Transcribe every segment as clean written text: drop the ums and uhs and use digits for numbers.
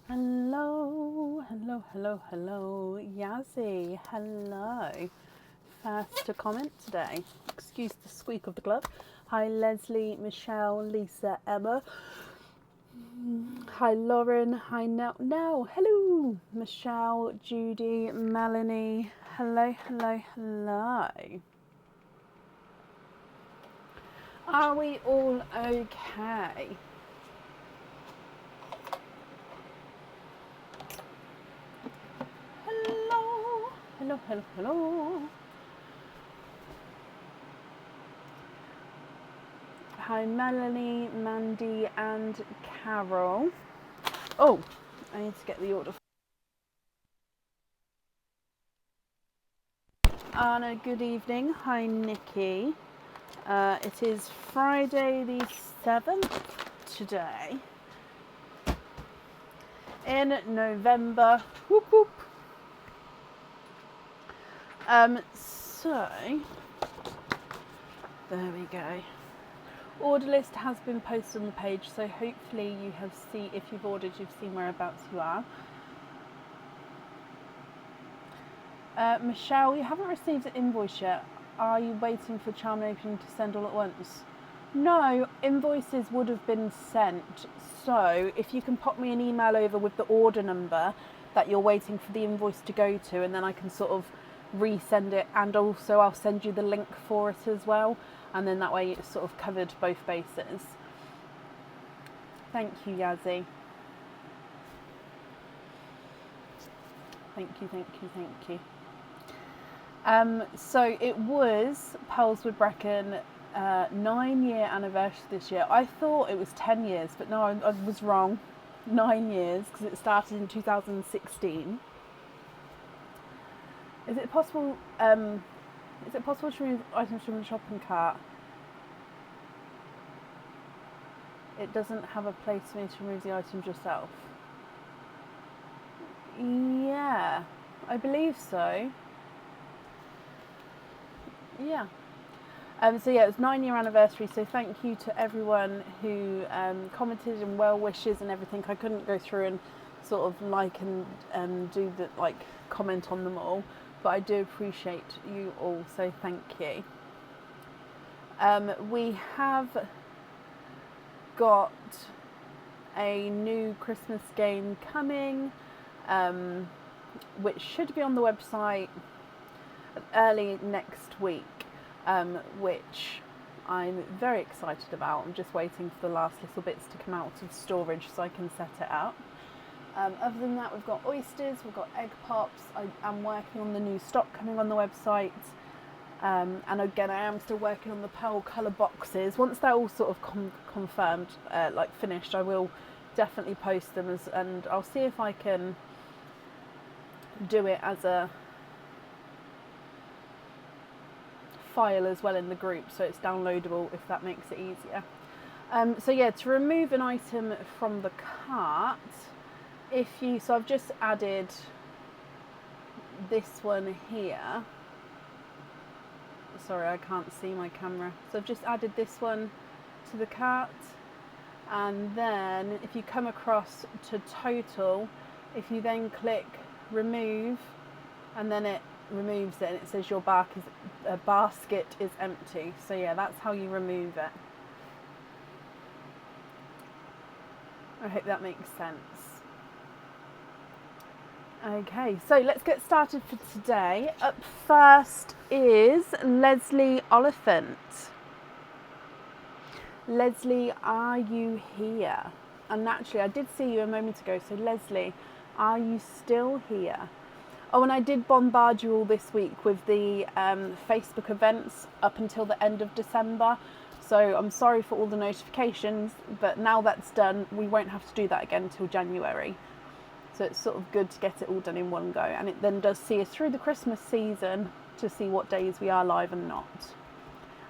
Hello, hello, hello, hello. Yazzie, hello. First to comment today. Excuse the squeak of the glove. Hi, Leslie, Michelle, Lisa, Emma. Hi, Lauren. Hi, Now. Hello, Michelle, Judy, Melanie. Hello, hello, hello. Are we all okay? Hello, hello, hello, hello. Hi, Melanie, Mandy, and Carol. Oh, I need to get the order. Anna, good evening. Hi, Nikki. It is Friday the 7th today in November. Whoop whoop. So, there we go. Order list has been posted on the page, so hopefully you have seen, if you've ordered, you've seen whereabouts you are. Michelle, you haven't received an invoice yet. Are you waiting for Charm Opening to send all at once? No, invoices would have been sent. So if you can pop me an email over with the order number that you're waiting for the invoice to go to, and then I can sort of resend it, and also I'll send you the link for it as well, and then that way it's sort of covered both bases. Thank you, Yazzie. Thank you, thank you, thank you. So it was Pearlswood Brecon 9-year anniversary this year. I thought it was 10 years, but no, I was wrong. 9 years, because it started in 2016. Is it possible to remove items from the shopping cart? It doesn't have a place for me to remove the items yourself. Yeah, I believe so. Yeah. So yeah, it was 9-year anniversary. So thank you to everyone who commented and well wishes and everything. I couldn't go through and sort of like and do the comment on them all, but I do appreciate you all. So thank you. We have got a new Christmas game coming, which should be on the website early next week, which I'm very excited about. I'm just waiting for the last little bits to come out of storage so I can set it up. Other than that, we've got oysters, we've got egg pops. I am working on the new stock coming on the website. And again, I am still working on the pearl colour boxes. Once they're all sort of confirmed, finished, I will definitely post them, and I'll see if I can do it as a file as well in the group, so it's downloadable if that makes it easier. So yeah, to remove an item from the cart, so I've just added this one here. Sorry, I can't see my camera. So I've just added this one to the cart, and then if you come across to total, if you then click remove, and then it removes it and it says your basket is empty. So yeah, that's how you remove it. I hope that makes sense. Okay, so let's get started for today. Up first is Leslie Oliphant. Leslie, are you here? And naturally, I did see you a moment ago, so Leslie, are you still here? Oh, and I did bombard you all this week with the Facebook events up until the end of December. So I'm sorry for all the notifications, but now that's done, we won't have to do that again until January. So it's sort of good to get it all done in one go. And it then does see us through the Christmas season to see what days we are live and not.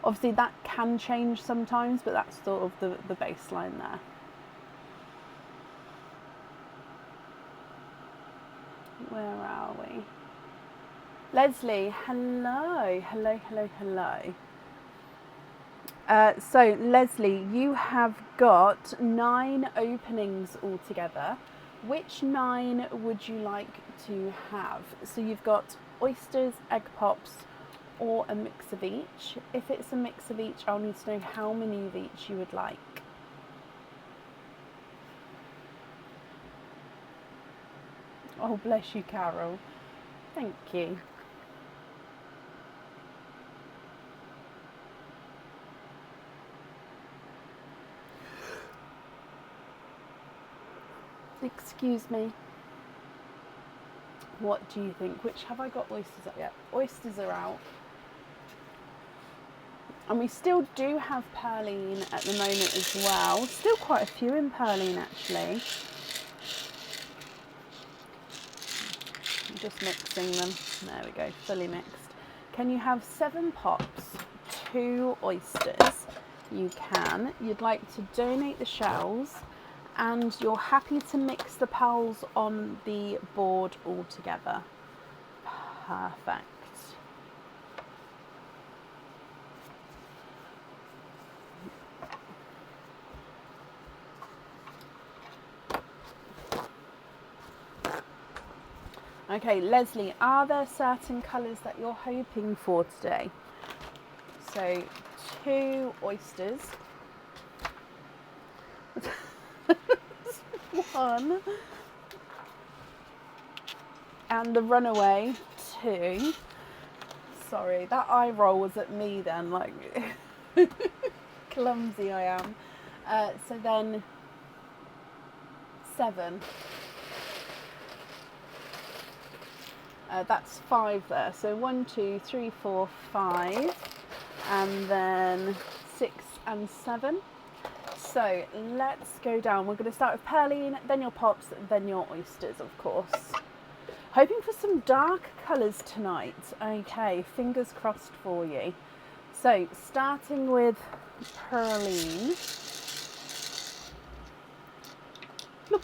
Obviously that can change sometimes, but that's sort of the baseline there. Where are we? Leslie, hello, hello, hello, hello. So Leslie, you have got 9 openings altogether. Which 9 would you like to have? So you've got oysters, egg pops, or a mix of each. If it's a mix of each, I'll need to know how many of each you would like. Oh, bless you, Carol. Thank you. Excuse me. What do you think? Which have I got oysters up yet? Oysters are out. And we still do have Perline at the moment as well. Still quite a few in Perline actually. I'm just mixing them. There we go, fully mixed. Can you have 7 pops, 2 oysters? You can. You'd like to donate the shells, and you're happy to mix the pals on the board all together. Perfect. Okay, Leslie, are there certain colours that you're hoping for today? So 2 oysters. 1. And the runaway, 2. Sorry, that eye roll was at me then, like clumsy I am. So then 7. That's 5 there. So 1, 2, 3, 4, 5, and then 6 and 7. So let's go down. We're going to start with Perline, then your pops, then your oysters, of course. Hoping for some dark colours tonight. Okay, fingers crossed for you. So starting with Perline. Look.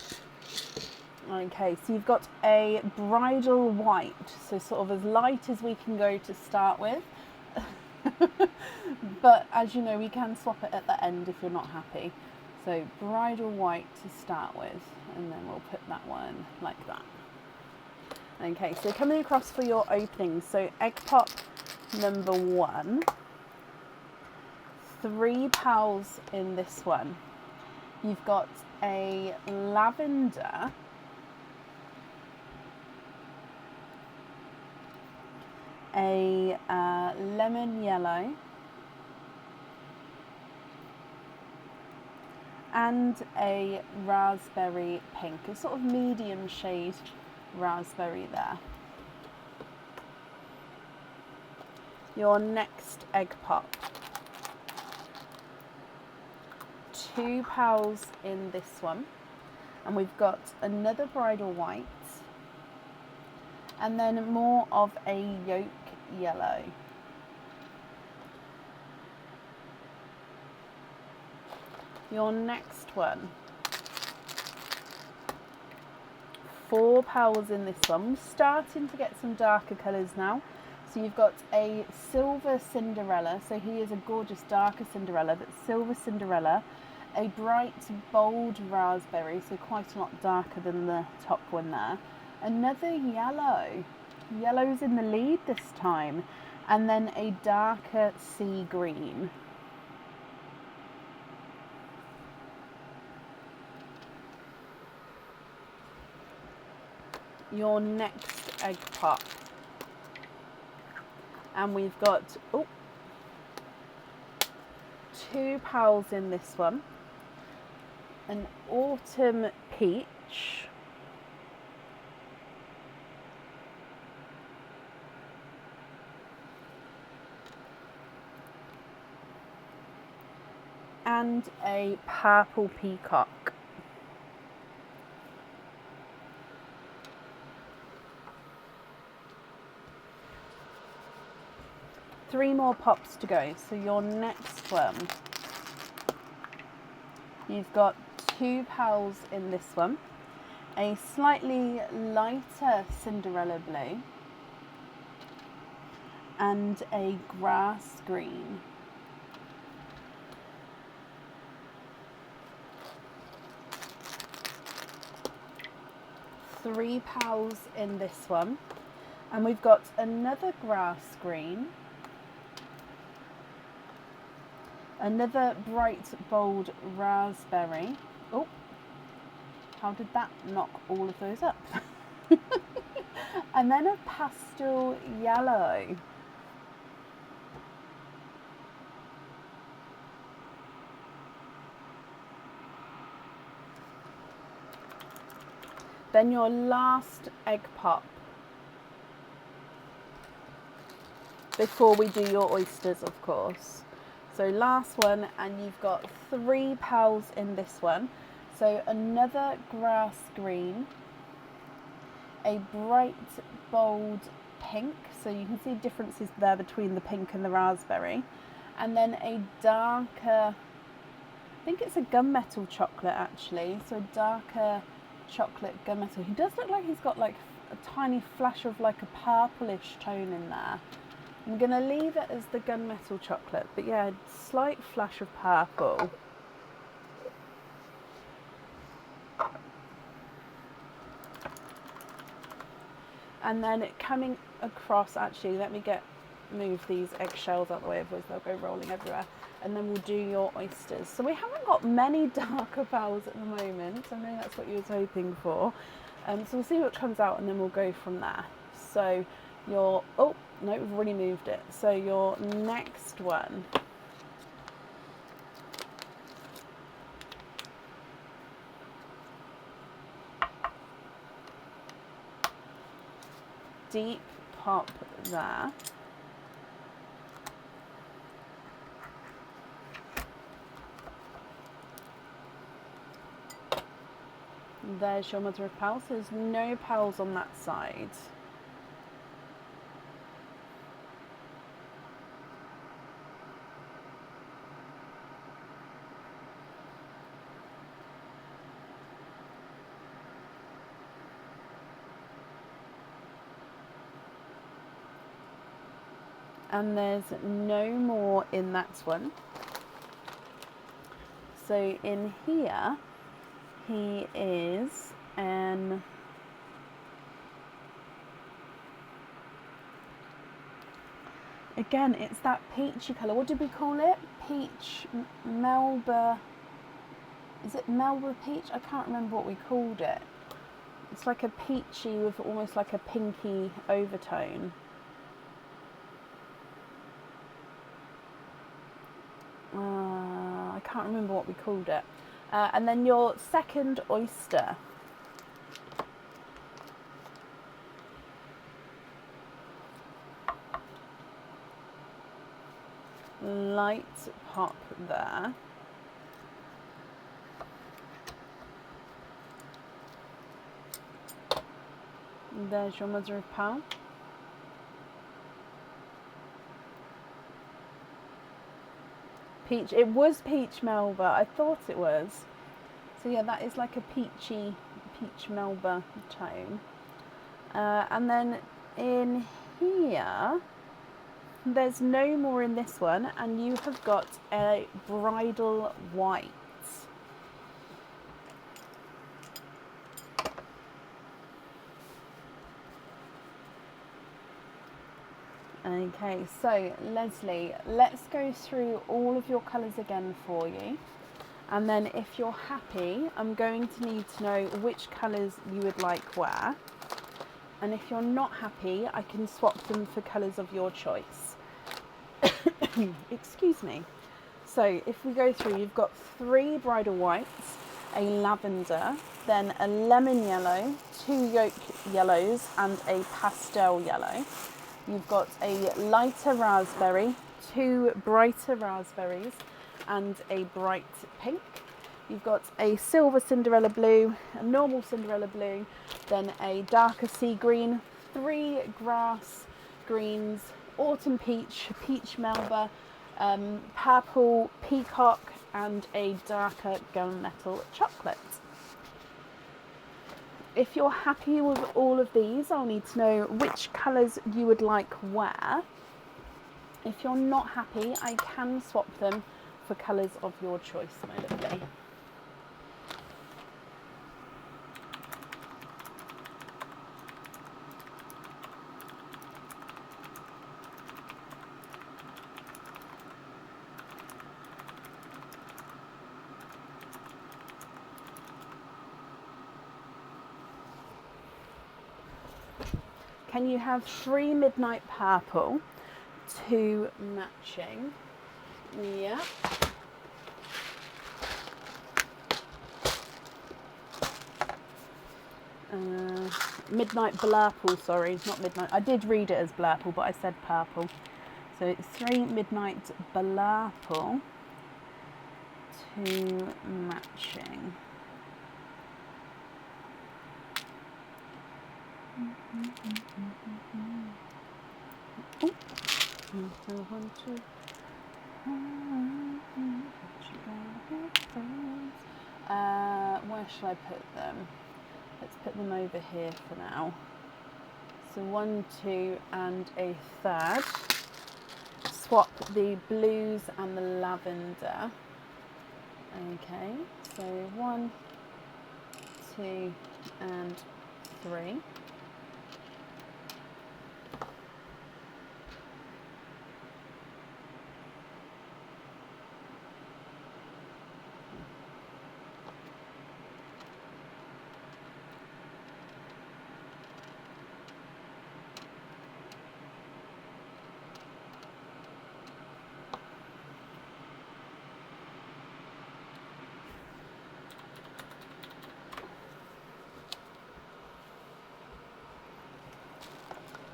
Okay, so you've got a bridal white, so sort of as light as we can go to start with. But as you know, we can swap it at the end if you're not happy. So bridal white to start with, and then we'll put that one like that. Okay, so coming across for your openings, so egg pop number 1, 3 pals in this one. You've got a lavender, a lemon yellow, and a raspberry pink, a sort of medium shade raspberry there. Your next egg pop. 2 pals in this one, and we've got another bridal white, and then more of a yolk yellow. Your next one. 4 pals in this one. We're starting to get some darker colours now. So you've got a silver Cinderella. So he is a gorgeous darker Cinderella, but silver Cinderella. A bright bold raspberry, so quite a lot darker than the top one there. Another yellow. Yellow's in the lead this time. And then a darker sea green. Your next egg pop. And we've got 2 pals in this one. An autumn peach. And a purple peacock. Three more pops to go. So your next one, you've got 2 pals in this one, a slightly lighter Cinderella blue, and a grass green. 3 pals in this one, and we've got another grass green, another bright bold raspberry. Oh, how did that knock all of those up? And then a pastel yellow. Then your last egg pop before we do your oysters, of course. So last one, and you've got 3 pals in this one. So another grass green, a bright bold pink, so you can see differences there between the pink and the raspberry, and then a darker, I think it's a gunmetal chocolate actually, so a darker chocolate gunmetal. He does look like he's got like a tiny flash of like a purplish tone in there. I'm going to leave it as the gunmetal chocolate, but yeah, slight flash of purple. And then coming across, actually, let me move these eggshells out of the way, otherwise they'll go rolling everywhere. And then we'll do your oysters. So we haven't got many darker pals at the moment. I know that's what you was hoping for. So we'll see what comes out and then we'll go from there. So your, oh, no, we've already moved it. So your next one. Deep pop there. There's your mother of pearls. There's no pearls on that side. And there's no more in that one. So in here, he is an again, it's that peachy colour. What did we call it? Peach Melba. Is it Melba peach? I can't remember what we called it. It's like a peachy with almost like a pinky overtone. I can't remember what we called it. And then your second oyster. Light pop there. There's your mother of pearl. Peach, it was peach Melba, I thought it was. So yeah, that is like a peachy, peach Melba tone. And then in here, there's no more in this one, and you have got a bridal white. Okay, so Leslie, let's go through all of your colours again for you. And then if you're happy, I'm going to need to know which colours you would like where. And if you're not happy, I can swap them for colours of your choice. Excuse me. So if we go through, you've got 3 bridal whites, a lavender, then a lemon yellow, 2 yolk yellows, and a pastel yellow. You've got a lighter raspberry, 2 brighter raspberries, and a bright pink. You've got a silver Cinderella blue, a normal Cinderella blue, then a darker sea green, 3 grass greens, autumn peach, peach Melba, purple peacock, and a darker gunmetal chocolate. If you're happy with all of these, I'll need to know which colours you would like where. If you're not happy, I can swap them for colours of your choice, my lovely. Can you have 3 midnight purple, 2 matching? Yeah. Midnight blurple, sorry, not midnight. I did read it as blurple, but I said purple. So it's 3 midnight blurple, 2 matching. Where should I put them? Let's put them over here for now. So 1, 2 and a third. Swap the blues and the lavender. Okay, so 1, 2 and 3.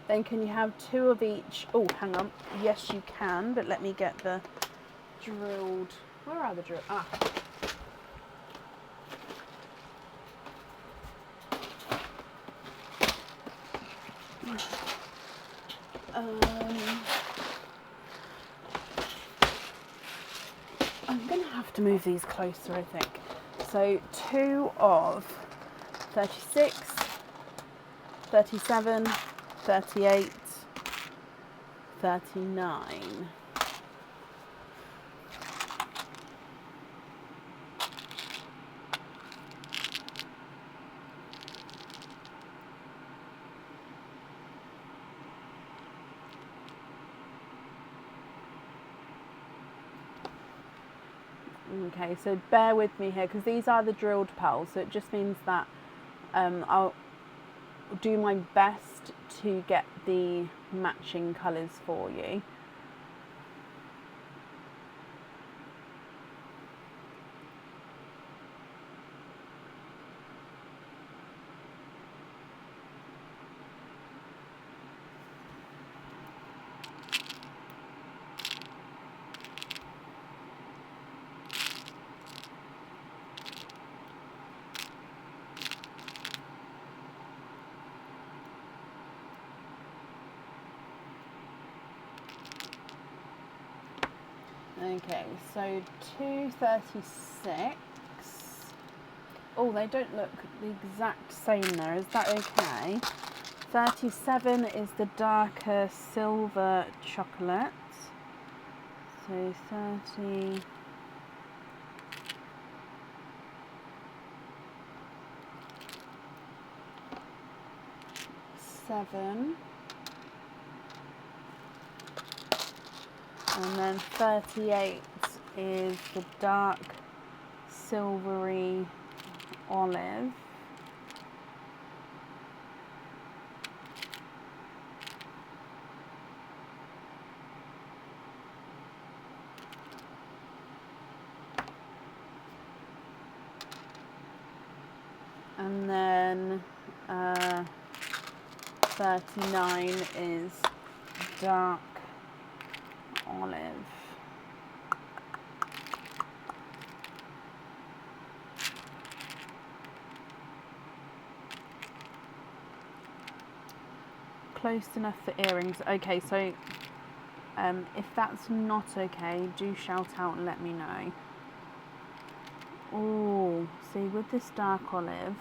Then can you have 2 of each? Oh, hang on. Yes, you can, but let me get the drilled. Where are the drilled? Ah. I'm going to have to move these closer, I think. So 2 of 36, 37, 38, 39. Okay, so bear with me here because these are the drilled pearls, so it just means that I'll do my best to get the matching colours for you. Okay, so 236. Oh, they don't look the exact same there. Is that okay? 37 is the darker silver chocolate. So 30. Seven. And then 38 is the dark silvery olive. And then 39 is dark olive. Close enough for earrings. Okay, so if that's not okay, do shout out and let me know. Oh, see, with this dark olive,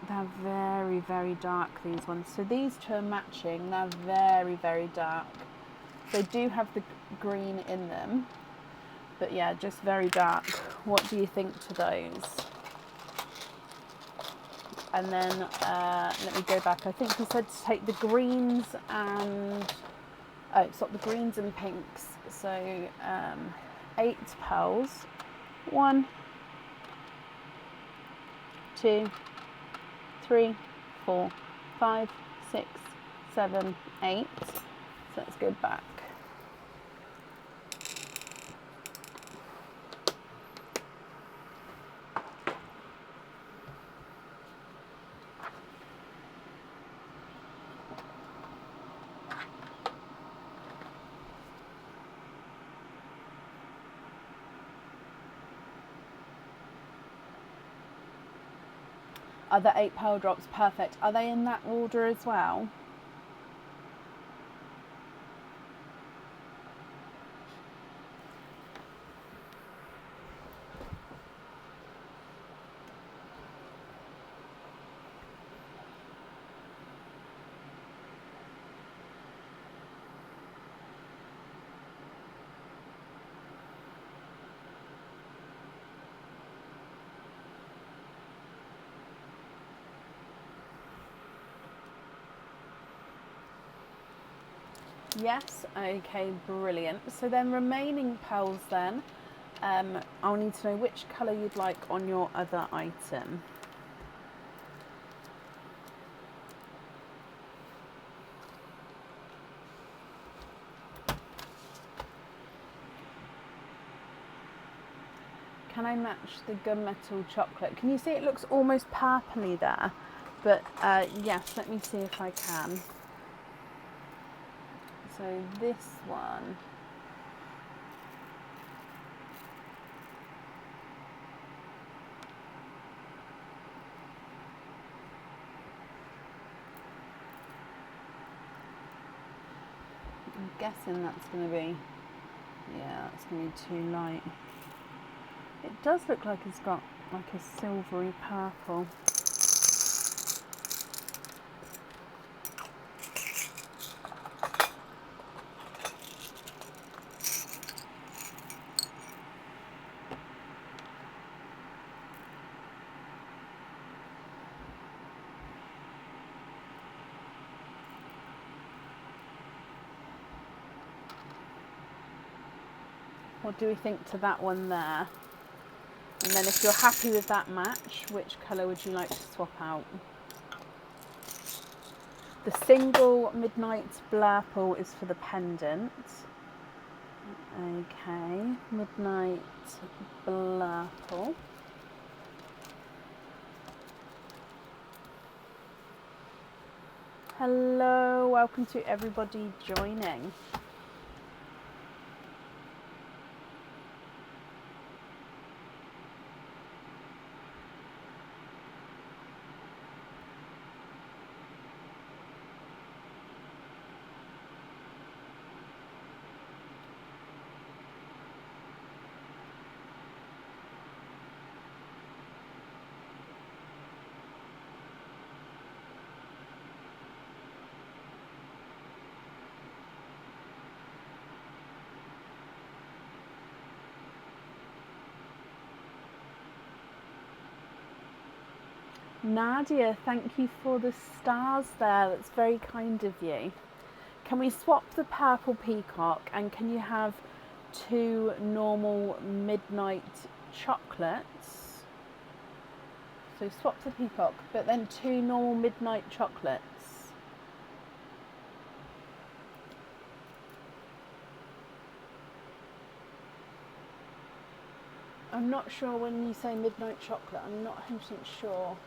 they're very, very dark, these ones. So these two are matching, they're very, very dark. They do have the green in them, but yeah, just very dark. What do you think to those? And then let me go back. I think we said to take the greens and stop the greens and pinks. So 8 pearls. 1, 2, 3, 4, 5, 6, 7, 8. So let's go back. Are the 8 pearl drops perfect? Are they in that order as well? Yes, okay, brilliant. So then remaining pearls then, I'll need to know which colour you'd like on your other item. Can I match the gunmetal chocolate? Can you see it looks almost purpley there? But yes, let me see if I can. So this one. I'm guessing that's going to be, yeah, that's going to be too light. It does look like it's got like a silvery purple. What do we think to that one there? And then if you're happy with that match, which colour would you like to swap out? The single Midnight Blurple is for the pendant. Okay, Midnight Blurple. Hello, welcome to everybody joining. Nadia, thank you for the stars there. That's very kind of you. Can we swap the purple peacock and can you have 2 normal midnight chocolates? So swap the peacock, but then 2 normal midnight chocolates. I'm not sure when you say midnight chocolate, I'm not 100% sure.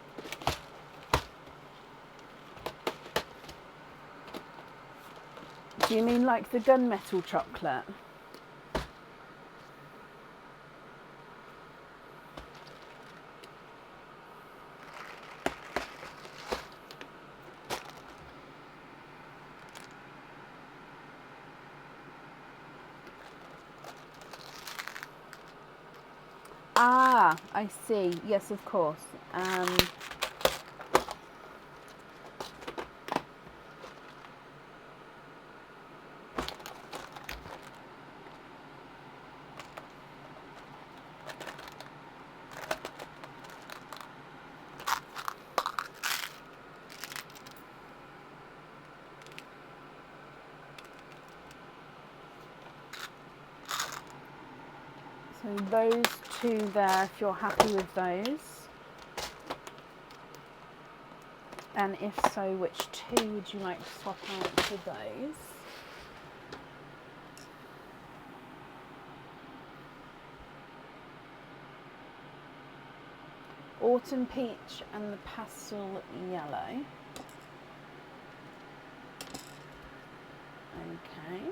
Do you mean like the gunmetal chocolate? Ah, I see. Yes, of course. So those 2 there, if you're happy with those. And if so, which two would you like to swap out for those? Autumn peach and the pastel yellow. Okay.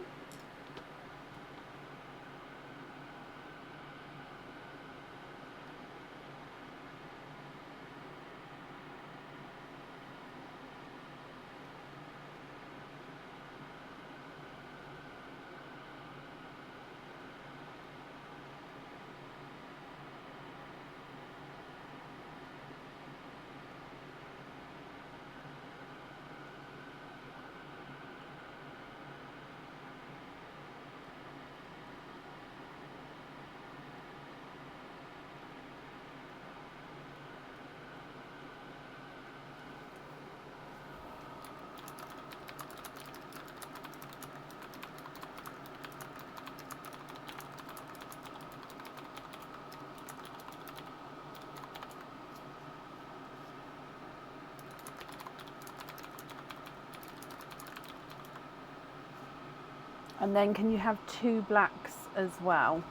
And then can you have two blacks as well?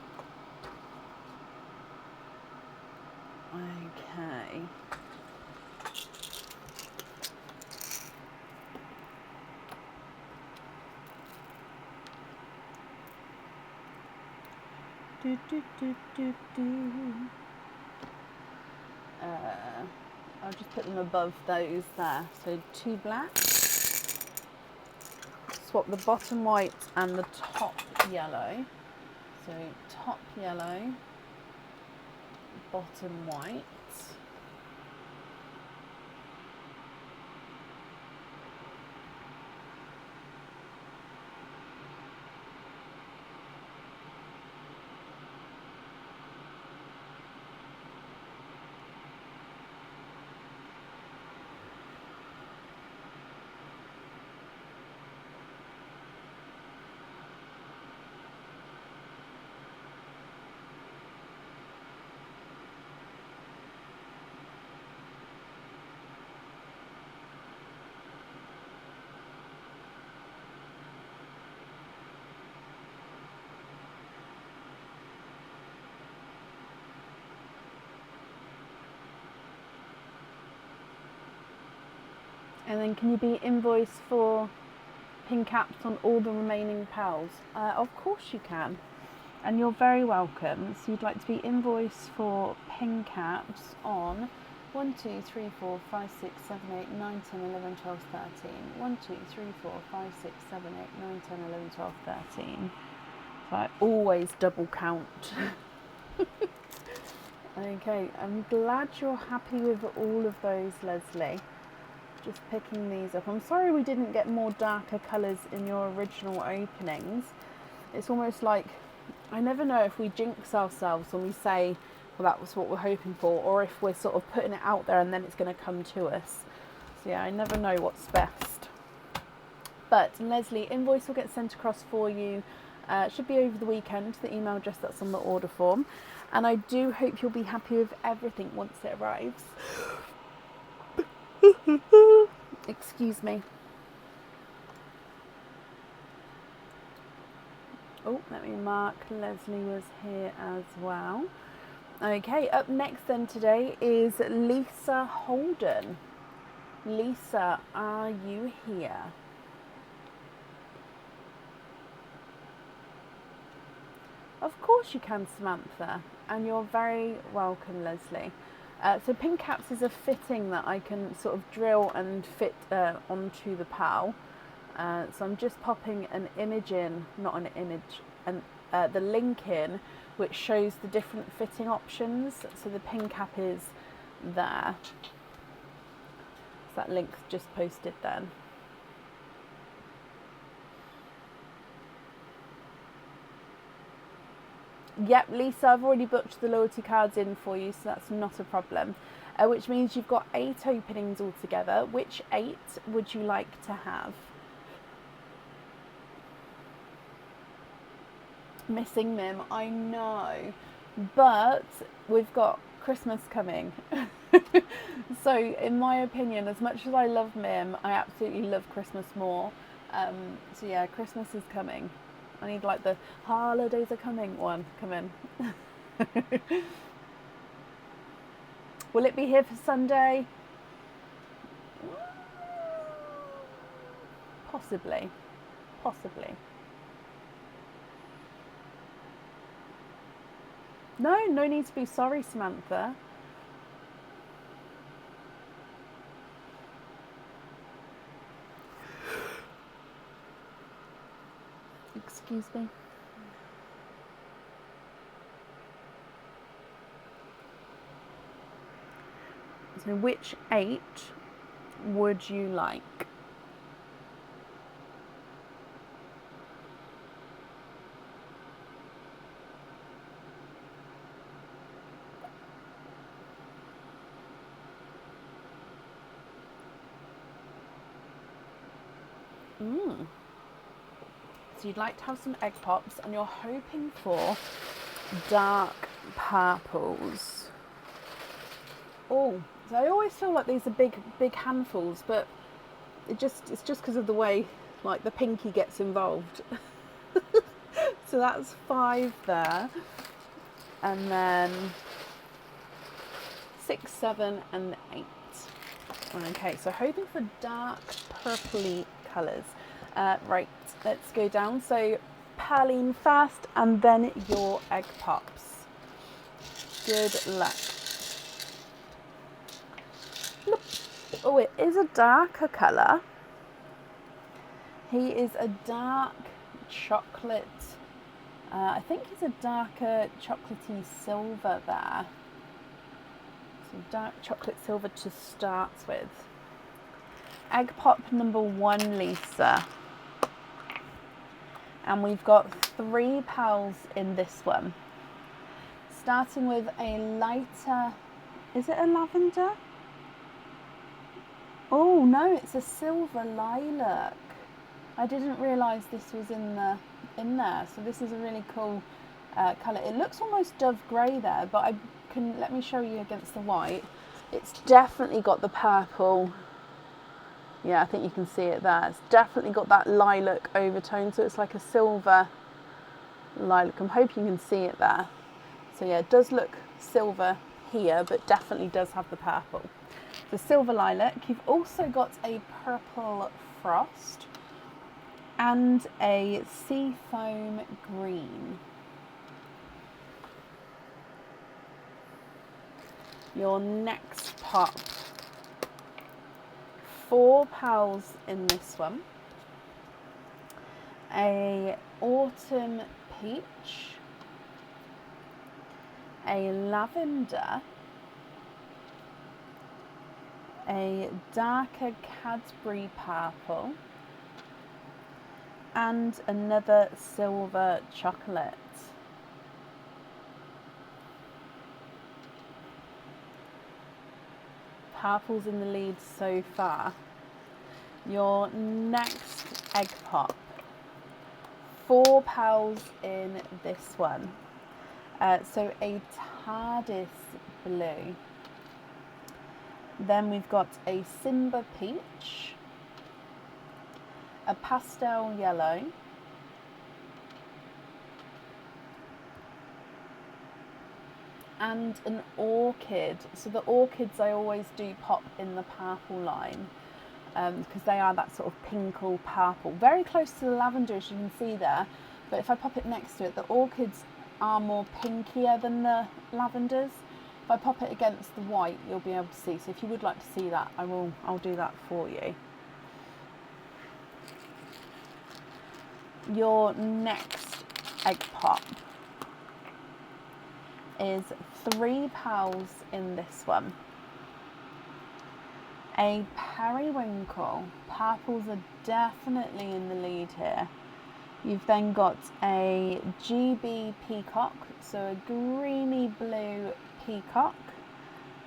Okay. Do, do, do, do, do. I'll just put them above those there. So two blacks. Swap the bottom white and the top yellow. So top yellow, bottom white. And then can you be invoiced for pin caps on all the remaining pals? Of course you can. And you're very welcome. So you'd like to be invoiced for pin caps on 1, 2, 3, 4, 5, 6, 7, 8, 9, 10, 11, 12, 13. 1, 2, 3, 4, 5, 6, 7, 8, 9, 10, 11, 12, 13. So I always double count. Okay, I'm glad you're happy with all of those, Leslie. Just picking these up. I'm sorry we didn't get more darker colours in your original openings. It's almost like, I never know if we jinx ourselves when we say, well, that was what we're hoping for, or if we're sort of putting it out there and then it's going to come to us. So yeah, I never know what's best. But Leslie, invoice will get sent across for you. It should be over the weekend, the email address that's on the order form. And I do hope you'll be happy with everything once it arrives. Excuse me. Oh, let me mark Leslie was here as well. Okay, up next then today is Lisa Holden. Lisa, are you here? Of course you can, Samantha, and you're very welcome, Leslie. So pin caps is a fitting that I can sort of drill and fit onto the PAL. So I'm just popping an image in, not an image, and the link in, which shows the different fitting options. So the pin cap is there. So that link's just posted then. Yep, Lisa, I've already booked the loyalty cards in for you, so that's not a problem. Which means you've got 8 openings altogether. Which 8 would you like to have? Missing Mim, I know. But we've got Christmas coming. So in my opinion, as much as I love Mim, I absolutely love Christmas more. So yeah, Christmas is coming. I need like the holidays are coming one. Come in. Will it be here for Sunday? Possibly. Possibly. No need to be sorry, Samantha. Excuse me. So which 8 would you like? So you'd like to have some egg pops and you're hoping for dark purples. Oh, so I always feel like these are big handfuls, but it's just because of the way like the pinky gets involved. So that's 5 there, and then 6, 7 and 8. Okay, so hoping for dark purpley colours. Right, let's go down. So Perline first and then your egg pops. Good luck. Look. Oh, it is a darker colour. He is a dark chocolate. I think he's a darker chocolatey silver there. So dark chocolate silver to start with. Egg pop number 1, Lisa. And we've got 3 pals in this one. Starting with a lighter, is it a lavender? Oh no, it's a silver lilac. I didn't realise this was in there. So this is a really cool colour. It looks almost dove grey there, but let me show you against the white. It's definitely got the purple. Yeah, I think you can see it there. It's definitely got that lilac overtone, so it's like a silver lilac. I'm hoping you can see it there. So yeah, it does look silver here, but definitely does have the purple. The silver lilac. You've also got a purple frost and a seafoam green. Your next pop. 4 pals in this one. A autumn peach, a lavender, a darker Cadbury purple, and another silver chocolate. Purple's in the lead so far. Your next egg pop. 4 pals in this one. So a TARDIS blue. Then we've got a Simba peach, a pastel yellow, and an orchid. So the orchids I always do pop in the purple line because they are that sort of pinkle purple. Very close to the lavender, as you can see there, but if I pop it next to it, the orchids are more pinkier than the lavenders. If I pop it against the white, you'll be able to see. So if you would like to see that, I'll do that for you. Your next egg pop is 3 pals in this one. A periwinkle. Purples are definitely in the lead here. You've then got a GB peacock, so a greeny blue peacock,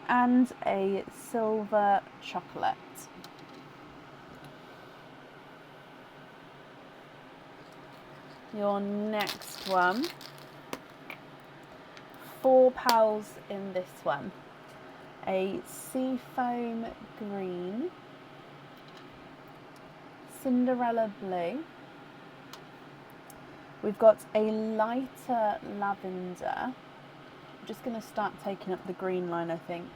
and a silver chocolate. Your next one. 4 pals in this one. A seafoam green, Cinderella blue. We've got a lighter lavender. I'm just going to start taking up the green line, I think.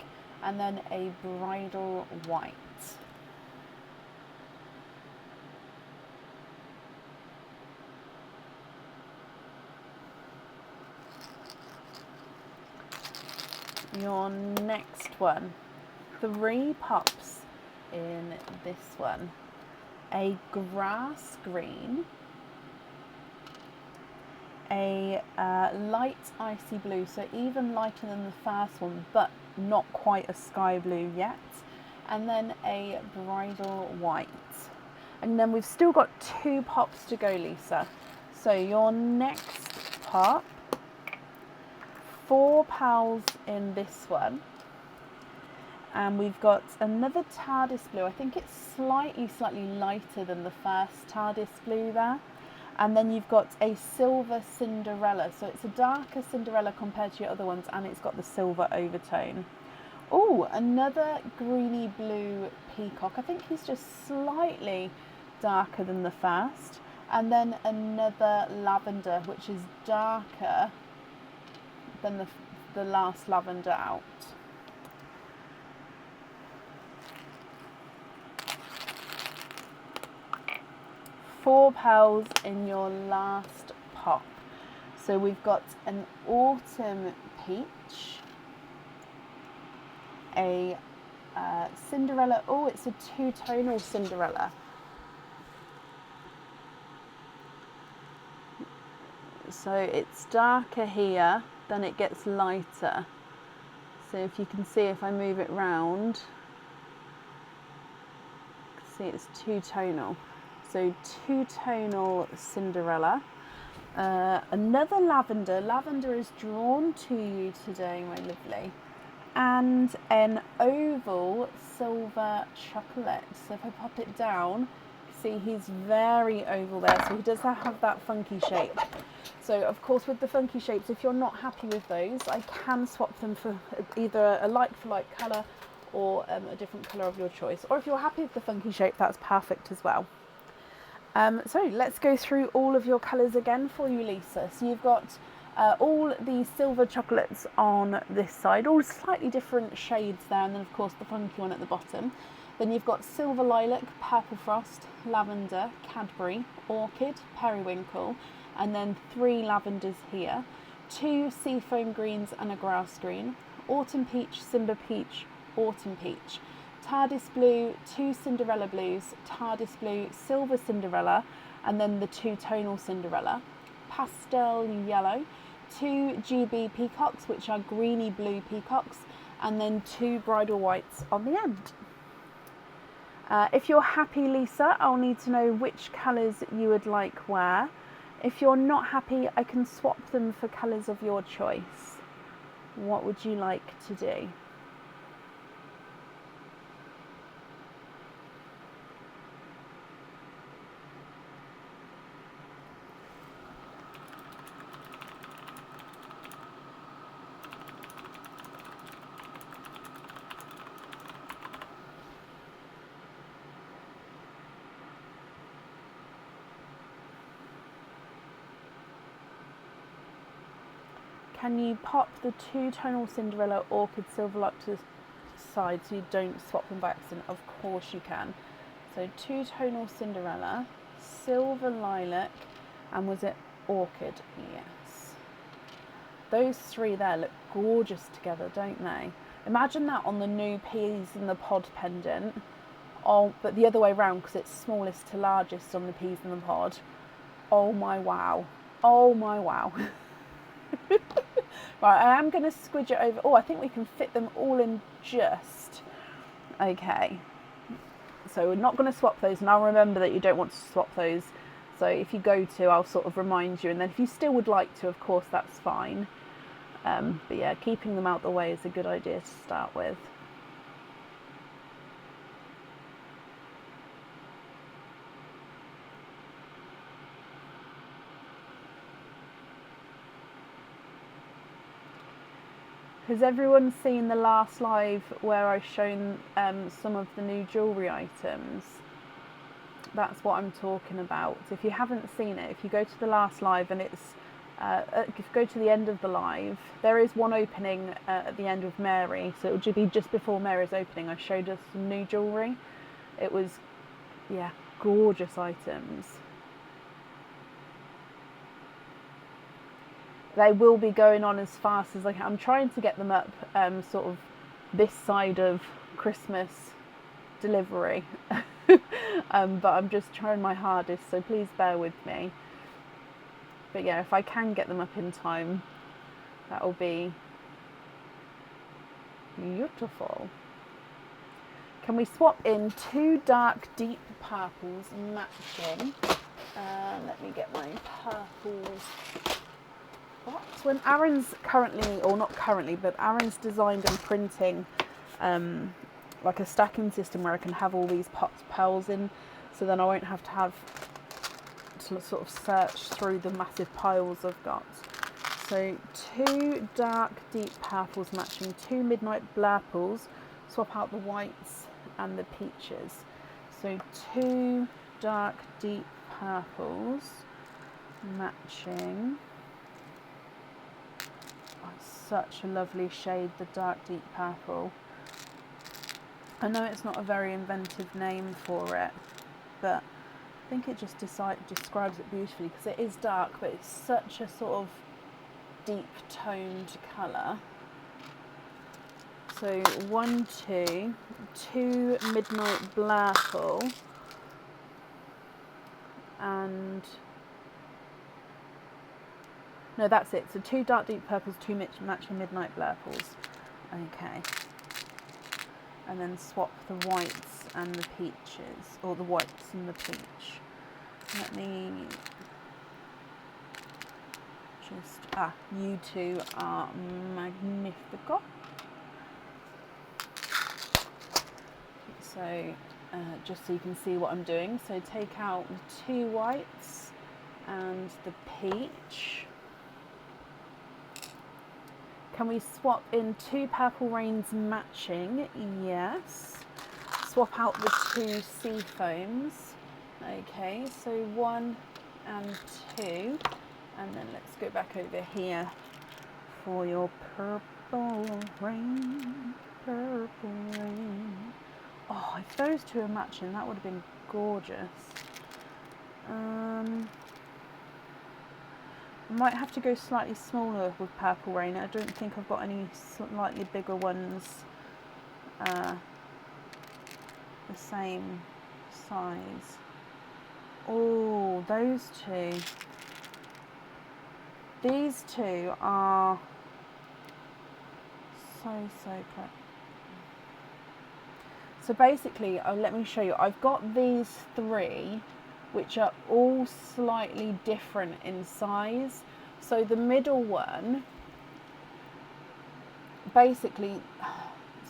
And then a bridal white. Your next one, 3 pops in this one. A grass green, a light icy blue, so even lighter than the first one, but not quite a sky blue yet, and then a bridal white. And then we've still got 2 pops to go, Lisa. So your next pop, 4 pals in this one, and we've got another TARDIS blue. I think it's slightly lighter than the first TARDIS blue there. And then you've got a silver Cinderella, so it's a darker Cinderella compared to your other ones, and it's got the silver overtone. Oh, another greeny blue peacock. I think he's just slightly darker than the first. And then another lavender, which is darker than the last lavender out. Four pals in your last pop. So we've got an autumn peach, a Cinderella. Oh, it's a 2-tonal Cinderella. So it's darker here, then it gets lighter. So if you can see, if I move it round, see it's 2-tonal. So 2-tonal Cinderella. Another lavender. Lavender is drawn to you today, my lovely. And an oval silver chocolate. So if I pop it down, see he's very oval there. So he does have that funky shape. So of course with the funky shapes, if you're not happy with those, I can swap them for either a like-for-like colour or a different colour of your choice. Or if you're happy with the funky shape, that's perfect as well. So let's go through all of your colours again for you, Lisa. So you've got all the silver chocolates on this side, all slightly different shades there, and then of course the funky one at the bottom. Then you've got silver lilac, purple frost, lavender, Cadbury, orchid, periwinkle, and then 3 lavenders here, 2 seafoam greens and a grass green, autumn peach, Simba peach, autumn peach, TARDIS blue, 2 Cinderella blues, TARDIS blue, silver Cinderella, and then the 2-tonal Cinderella, pastel yellow, 2 GB peacocks, which are greeny blue peacocks, and then 2 bridal whites on the end. If you're happy, Lisa, I'll need to know which colours you would like where. If you're not happy, I can swap them for colours of your choice. What would you like to do? Can you pop the 2-tonal Cinderella orchid silver lilac to the side so you don't swap them by accident? Of course you can. So 2-tonal Cinderella, silver lilac, and was it orchid? Yes. Those 3 there look gorgeous together, don't they? Imagine that on the new peas in the pod pendant. Oh, but the other way around, because it's smallest to largest on the peas in the pod. Oh my wow. Oh my wow. Right, I am going to squidge it over. Oh, I think we can fit them all in just. Okay. So we're not going to swap those, and I'll remember that you don't want to swap those. So if you go to, I'll sort of remind you, and then if you still would like to, of course, that's fine. But yeah, keeping them out the way is a good idea to start with. Has everyone seen the last live where I've shown some of the new jewellery items? That's what I'm talking about. If you haven't seen it, if you go to the last live and it's, if you go to the end of the live, there is one opening at the end of Mary, so it would be just before Mary's opening. I showed us some new jewellery. It was, yeah, gorgeous items. They will be going on as fast as I can. I'm trying to get them up sort of this side of Christmas delivery. But I'm just trying my hardest, so please bear with me. But yeah, if I can get them up in time, that'll be beautiful. Can we swap in 2 dark deep purples matching? Let me get my purples. What? When Aaron's currently, or not currently, but Aaron's designed and printing like a stacking system where I can have all these pots pearls in, so then I won't have to sort of search through the massive piles I've got. So 2 dark deep purples matching 2 midnight blurples, swap out the whites and the peaches. So 2 dark deep purples matching. Oh, such a lovely shade, the dark deep purple. I know it's not a very inventive name for it, but I think it just describes it beautifully, because it is dark, but it's such a sort of deep toned colour. So 1, 2, 2 midnight blurple, and no, that's it. So 2 dark deep purples, 2 matching midnight blurples. Okay. And then swap the whites and the peaches, or the whites and the peach. Let me just, you two are magnifico. So just so you can see what I'm doing, so take out the 2 whites and the peach. Can we swap in 2 purple rains matching? Yes. Swap out the 2 sea foams. Okay, so 1 and 2. And then let's go back over here for your purple rain, purple rain. Oh, if those 2 are matching, that would have been gorgeous. I might have to go slightly smaller with purple rain. I don't think I've got any slightly bigger ones the same size. Oh, those 2. These 2 are so clever. So basically, let me show you. I've got these 3, which are all slightly different in size. So the middle one, basically,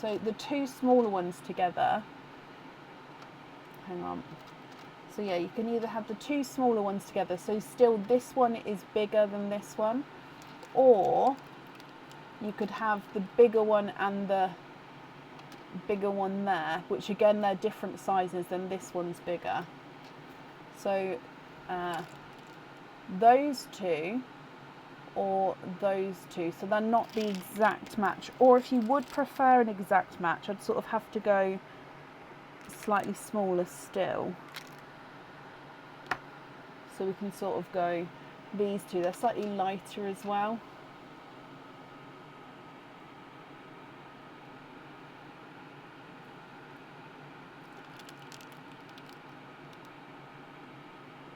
so the 2 smaller ones together, hang on. So yeah, you can either have the 2 smaller ones together, so still this one is bigger than this one, or you could have the bigger one and the bigger one there, which again, they're different sizes, and this one's bigger. So those 2 or those 2, so they're not the exact match. Or if you would prefer an exact match, I'd sort of have to go slightly smaller still. So we can sort of go these 2, they're slightly lighter as well.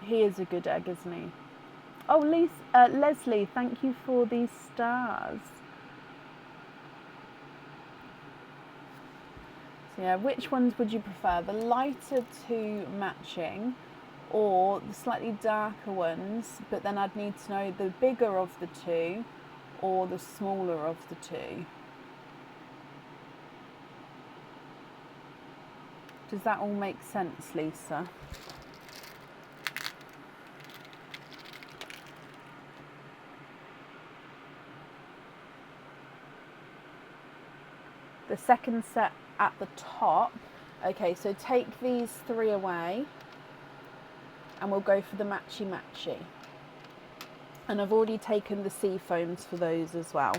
He is a good egg, isn't he? Oh, Leslie, thank you for these stars. So yeah, which ones would you prefer? The lighter 2 matching, or the slightly darker ones, but then I'd need to know the bigger of the 2 or the smaller of the 2. Does that all make sense, Lisa? the second set at the top. Okay, so take these 3 away and we'll go for the matchy matchy. And I've already taken the sea foams for those as well.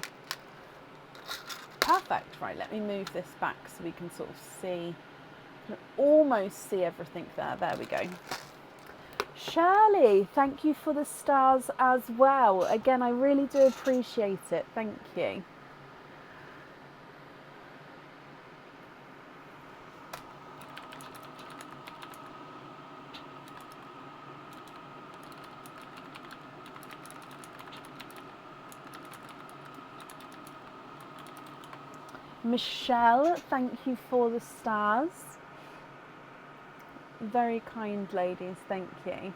Perfect. Right, let me move this back so we can sort of see, almost see everything there. There we go. Shirley, thank you for the stars as well. Again, I really do appreciate it. Thank you. Michelle, thank you for the stars. Very kind ladies, thank you.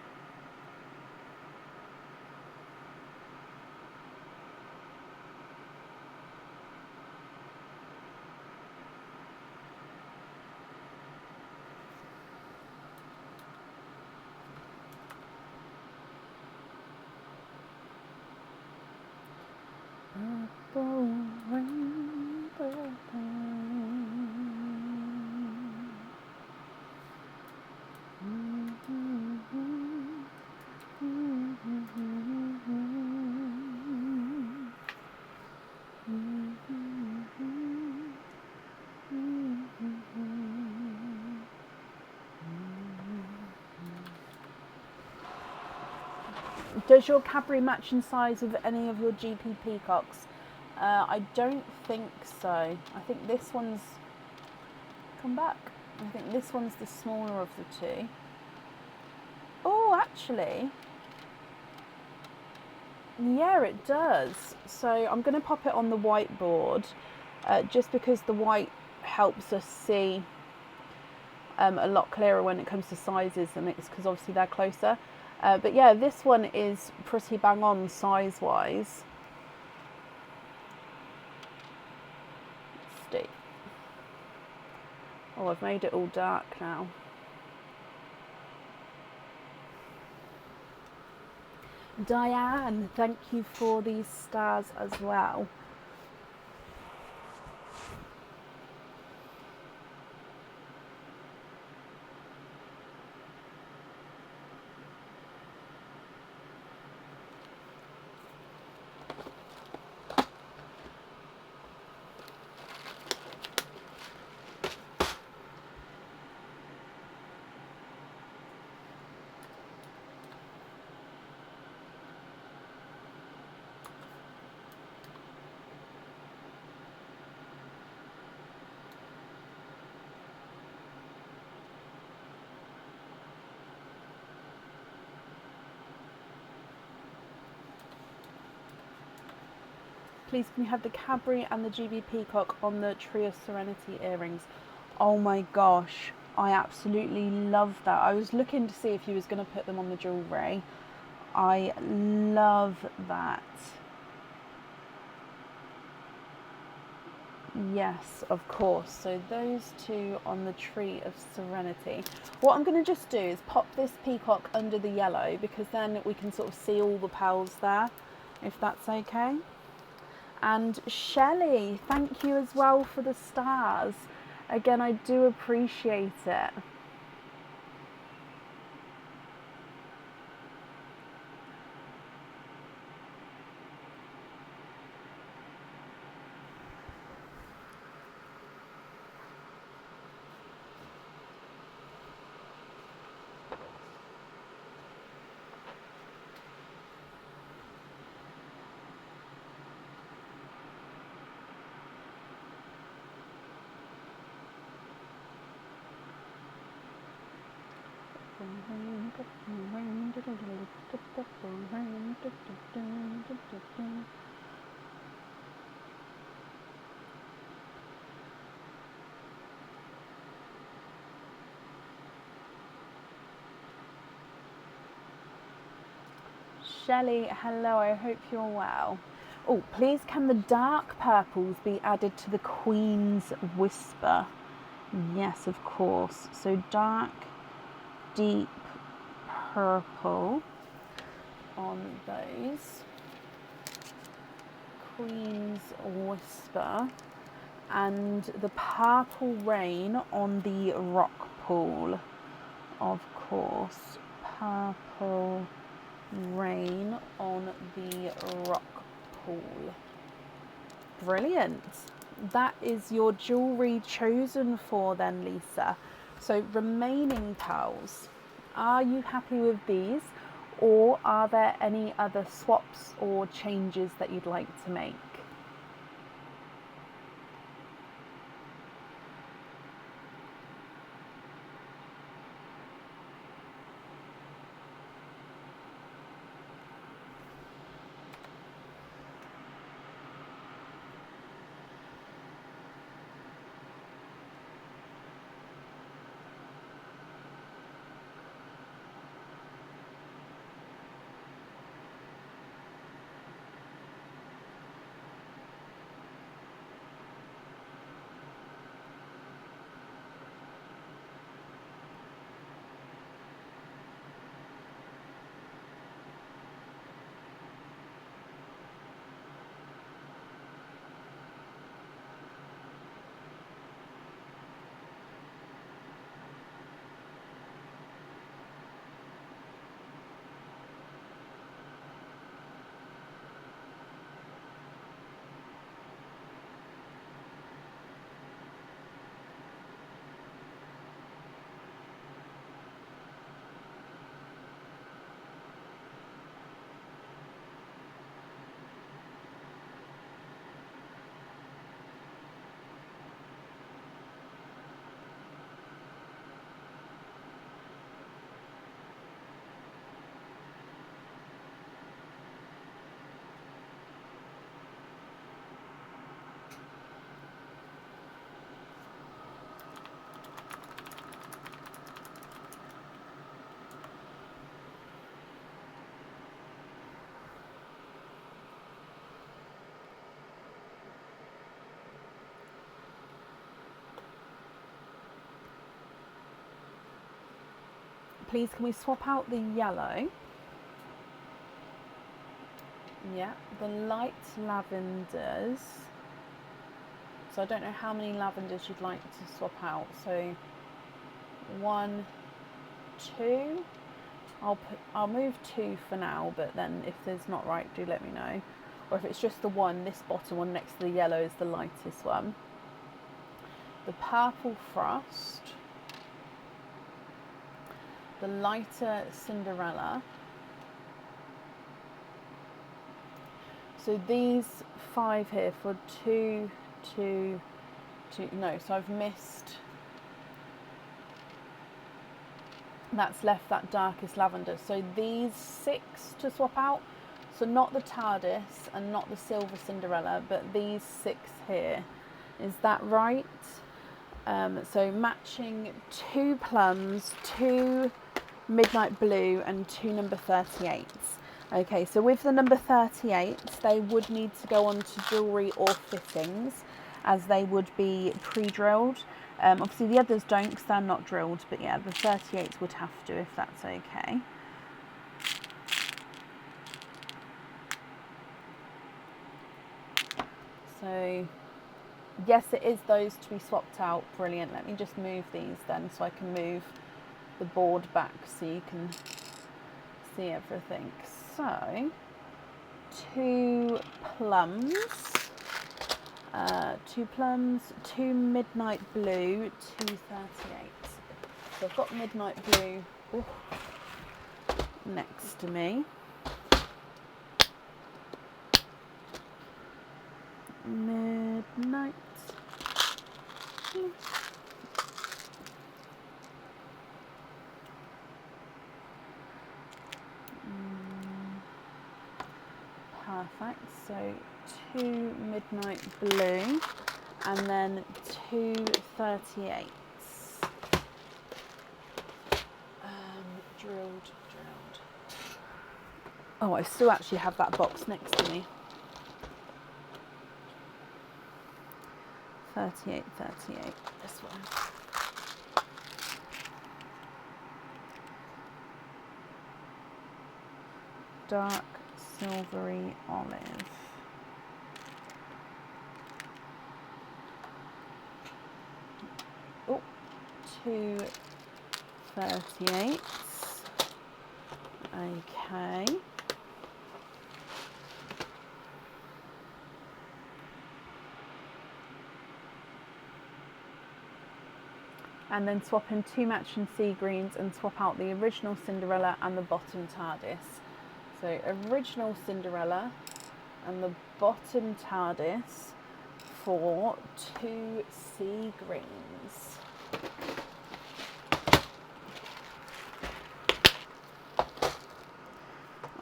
Does your Cadbury match in size with any of your GP peacocks? I don't think so. I think this one's come back. I think this one's the smaller of the two. Oh, actually, yeah, it does. So I'm going to pop it on the whiteboard just because the white helps us see a lot clearer when it comes to sizes, and it's because obviously they're closer. But yeah, this one is pretty bang on size-wise. Let's see. Oh, I've made it all dark now. Diane, thank you for these stars as well. Please can you have the Cadbury and the GB Peacock on the Tree of Serenity earrings? Oh my gosh, I absolutely love that. I was looking to see if you was going to put them on the jewellery. I love that. Yes, of course. So those two on the Tree of Serenity. What I'm going to just do is pop this peacock under the yellow, because then we can sort of see all the pearls there, if that's okay. And Shelley, thank you as well for the stars. Again, I do appreciate it. Shelley, hello, I hope you're well. Oh, please can the dark purples be added to the Queen's Whisper? Yes, of course. So dark, deep purple on those. Queen's Whisper. and the Purple Rain on the rock pool. Of course, Purple Rain on the rock pool. Brilliant. That is your jewellery chosen for then, Lisa. So remaining pearls, are you happy with these, or are there any other swaps or changes that you'd like to make? Please, can we swap out the yellow? Yeah, the light lavenders. So I don't know how many lavenders you'd like to swap out. So 1, 2. I'll move 2 for now, but then if there's not right, do let me know. Or if it's just the one, this bottom one next to the yellow is the lightest one. The Purple Frost. The lighter Cinderella. So these 5 here for 2, 2, 2. No, so I've missed. That's left that darkest lavender. So these 6 to swap out. So not the TARDIS and not the Silver Cinderella, but these 6 here. Is that right? So matching 2 plums, 2 midnight blue and 2 number 38s. Okay, so with the number 38s, they would need to go on to jewellery or fittings, as they would be pre-drilled. Obviously the others don't because they're not drilled, but yeah, the 38s would have to, if that's okay. So yes, it is those to be swapped out. Brilliant. Let me just move these then so I can move the board back so you can see everything. So 2 plums, 2 plums, 2 midnight blue, 2 38s. So I've got midnight blue next to me. Midnight. Perfect. So 2 midnight blue and then 2 38s. Drilled. Oh, I still actually have that box next to me. 38, 38, this one. Dark silvery olive. 2/38. Okay. And then swap in 2 matching sea greens and swap out the original Cinderella and the bottom TARDIS. So original Cinderella and the bottom TARDIS for 2 sea greens.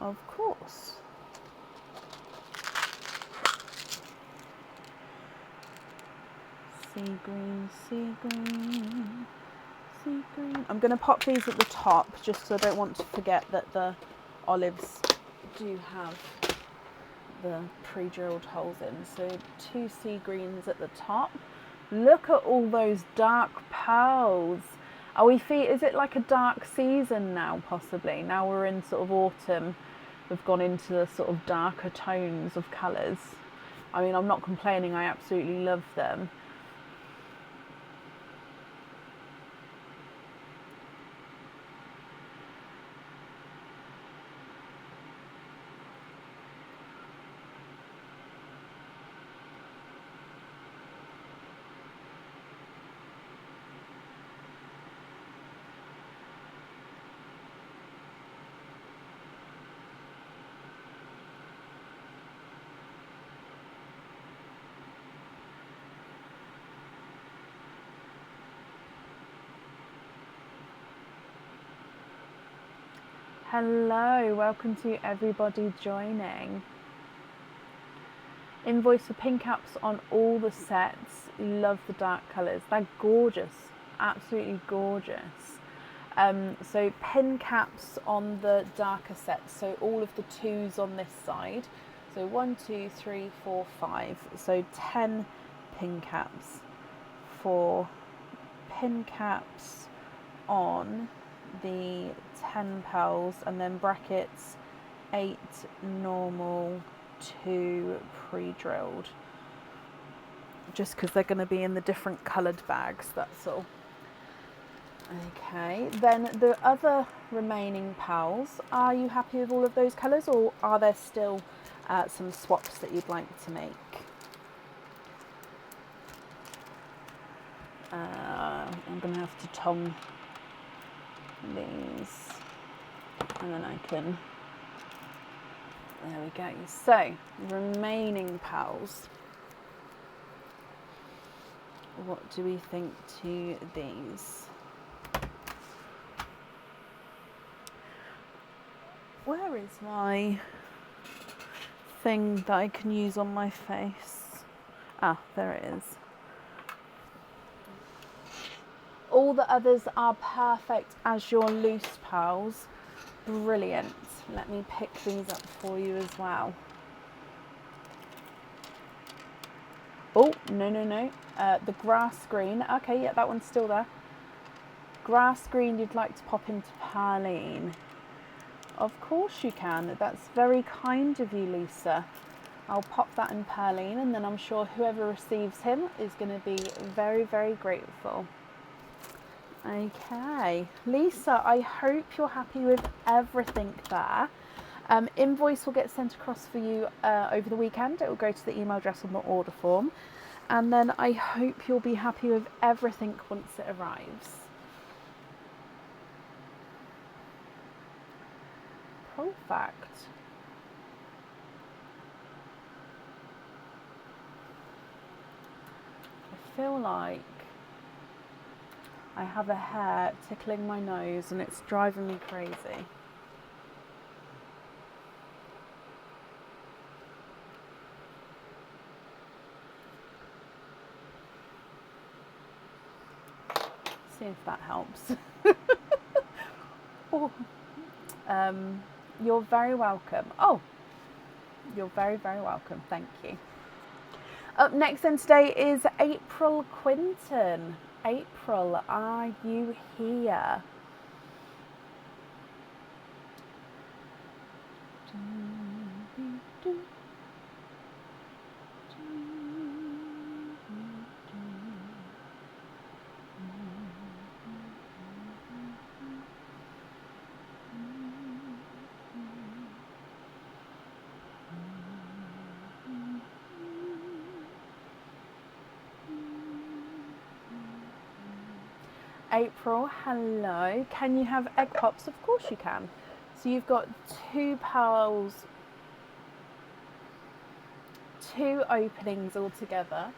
Of course. Sea green, sea green, sea green. I'm going to pop these at the top just so I don't want to forget that the olives do have the pre-drilled holes in. So 2 sea greens at the top. Look at all those dark pearls. Are we is it like a dark season now, possibly? Now we're in sort of autumn. We've gone into the sort of darker tones of colours. I mean, I'm not complaining. I absolutely love them. Hello, welcome to everybody joining. Invoice for pin caps on all the sets. Love the dark colours. They're gorgeous, absolutely gorgeous. So pin caps on the darker sets. So all of the 2s on this side. So 1, 2, 3, 4, 5. So 10 pin caps for pin caps on the 10 pearls, and then brackets 8 normal, 2 pre-drilled, just because they're going to be in the different coloured bags, that's all. Okay, then the other remaining pearls, are you happy with all of those colours, or are there still some swaps that you'd like to make? I'm going to have to tong these, and then I can, there we go. So remaining pearls, what do we think to these? Where is my thing that I can use on my face? Ah, there it is. All the others are perfect as your loose pearls. Brilliant. Let me pick these up for you as well. Oh, no. The grass green. Okay, yeah, that one's still there. Grass green you'd like to pop into Perline. Of course you can. That's very kind of you, Lisa. I'll pop that in Perline, and then I'm sure whoever receives him is going to be very, very grateful. Okay, Lisa, I hope you're happy with everything there. Invoice will get sent across for you over the weekend. It will go to the email address on the order form. And then I hope you'll be happy with everything once it arrives. Perfect. I feel like I have a hair tickling my nose and it's driving me crazy. See if that helps. Oh, you're very welcome. Oh, you're very, very welcome. Thank you. Up next then today is April Quinton. April, are you here? April, hello. Can you have egg pops? Of course you can. So you've got 2 pearls, 2 openings altogether,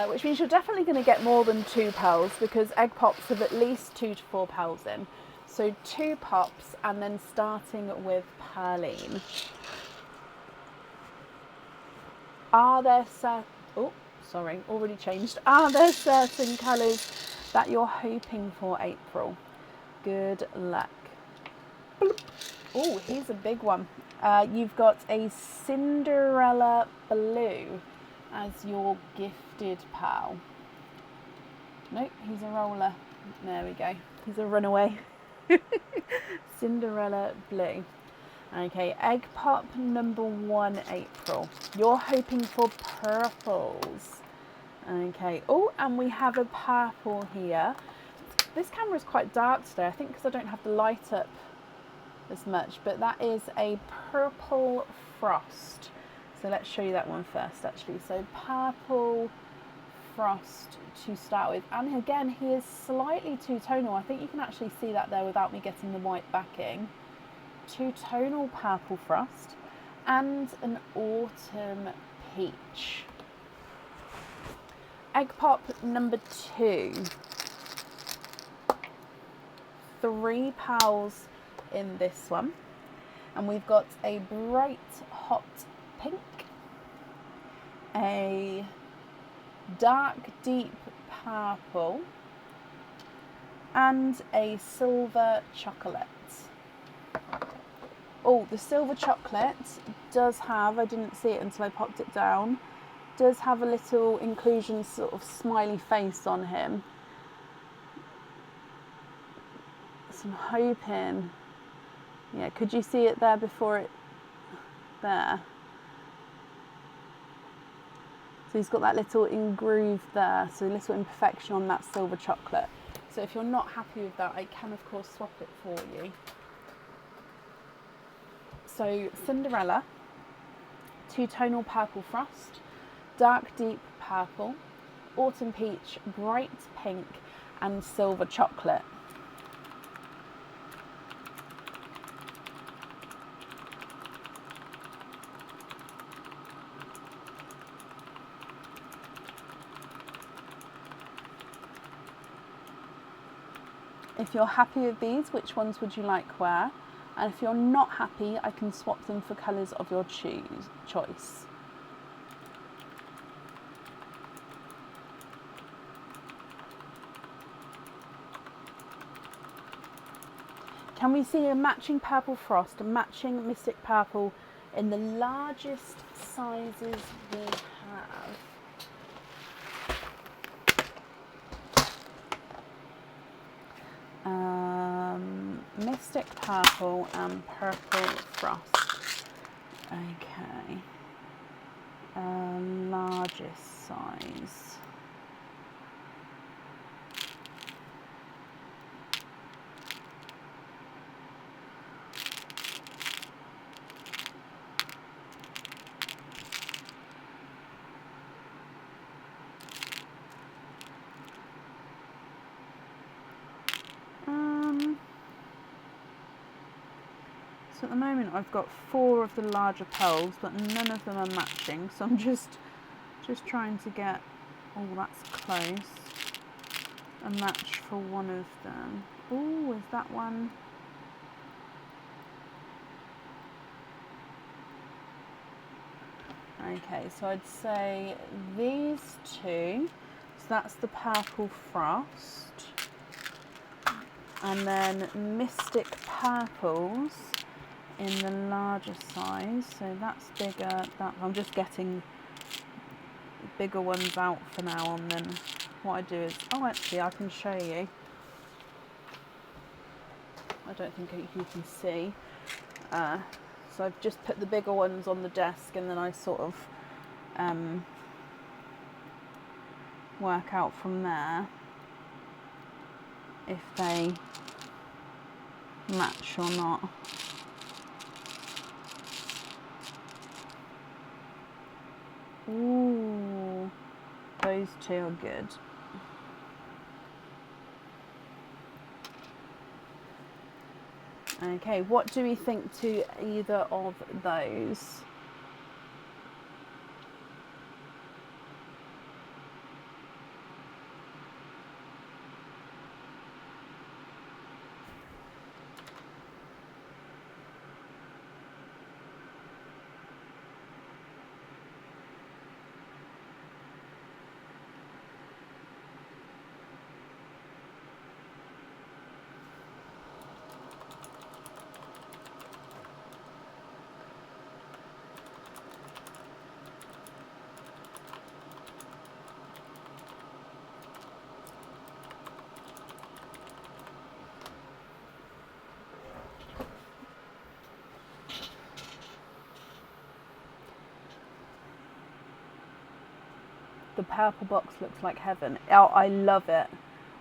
which means you're definitely going to get more than 2 pearls because egg pops have at least 2 to 4 pearls in. So 2 pops, and then starting with Pearline. Are there already changed. Are there certain colours that you're hoping for, April? Good luck. Oh, here's a big one. You've got a Cinderella Blue as your gifted pearl. Nope, he's a roller. There we go. He's a runaway. Cinderella Blue. Okay, egg pop number 1, April. You're hoping for purples. Okay. Oh, and we have a purple here. This camera is quite dark today, I think because I don't have the light up as much, but that is a purple frost. So let's show you that one first, actually. So purple frost to start with, and again, he is slightly two-tonal. I think you can actually see that there without me getting the white backing. Two-tonal purple frost and an autumn peach. Egg pop number 2. 3 pearls in this one, and we've got a bright hot pink, a dark deep purple, and a silver chocolate. Oh, the silver chocolate does have, I didn't see it until I popped it down, does have a little inclusion sort of smiley face on him. So I'm hoping, yeah, could you see it there before it, there? So he's got that little groove there, so a little imperfection on that silver chocolate. So if you're not happy with that, I can of course swap it for you. So Cinderella, two-tonal purple frost, dark deep purple, autumn peach, bright pink, and silver chocolate. If you're happy with these, which ones would you like where? And if you're not happy, I can swap them for colours of your choice. Can we see a matching purple frost, a matching mystic purple in the largest sizes we have? Mystic purple and purple frost. Okay. Largest size. So at the moment I've got 4 of the larger pearls, but none of them are matching. So I'm just trying to get, oh, that's close, a match for one of them. Oh, is that one? Okay, so I'd say these 2. So that's the purple frost. And then mystic purples in the larger size, so that's bigger. That I'm just getting bigger ones out for now, and then what I do is, oh, actually I can show you. I don't think you can see. So I've just put the bigger ones on the desk, and then I sort of work out from there if they match or not. Ooh, those 2 are good. Okay, what do we think to either of those? The purple box looks like heaven. Oh, I love it.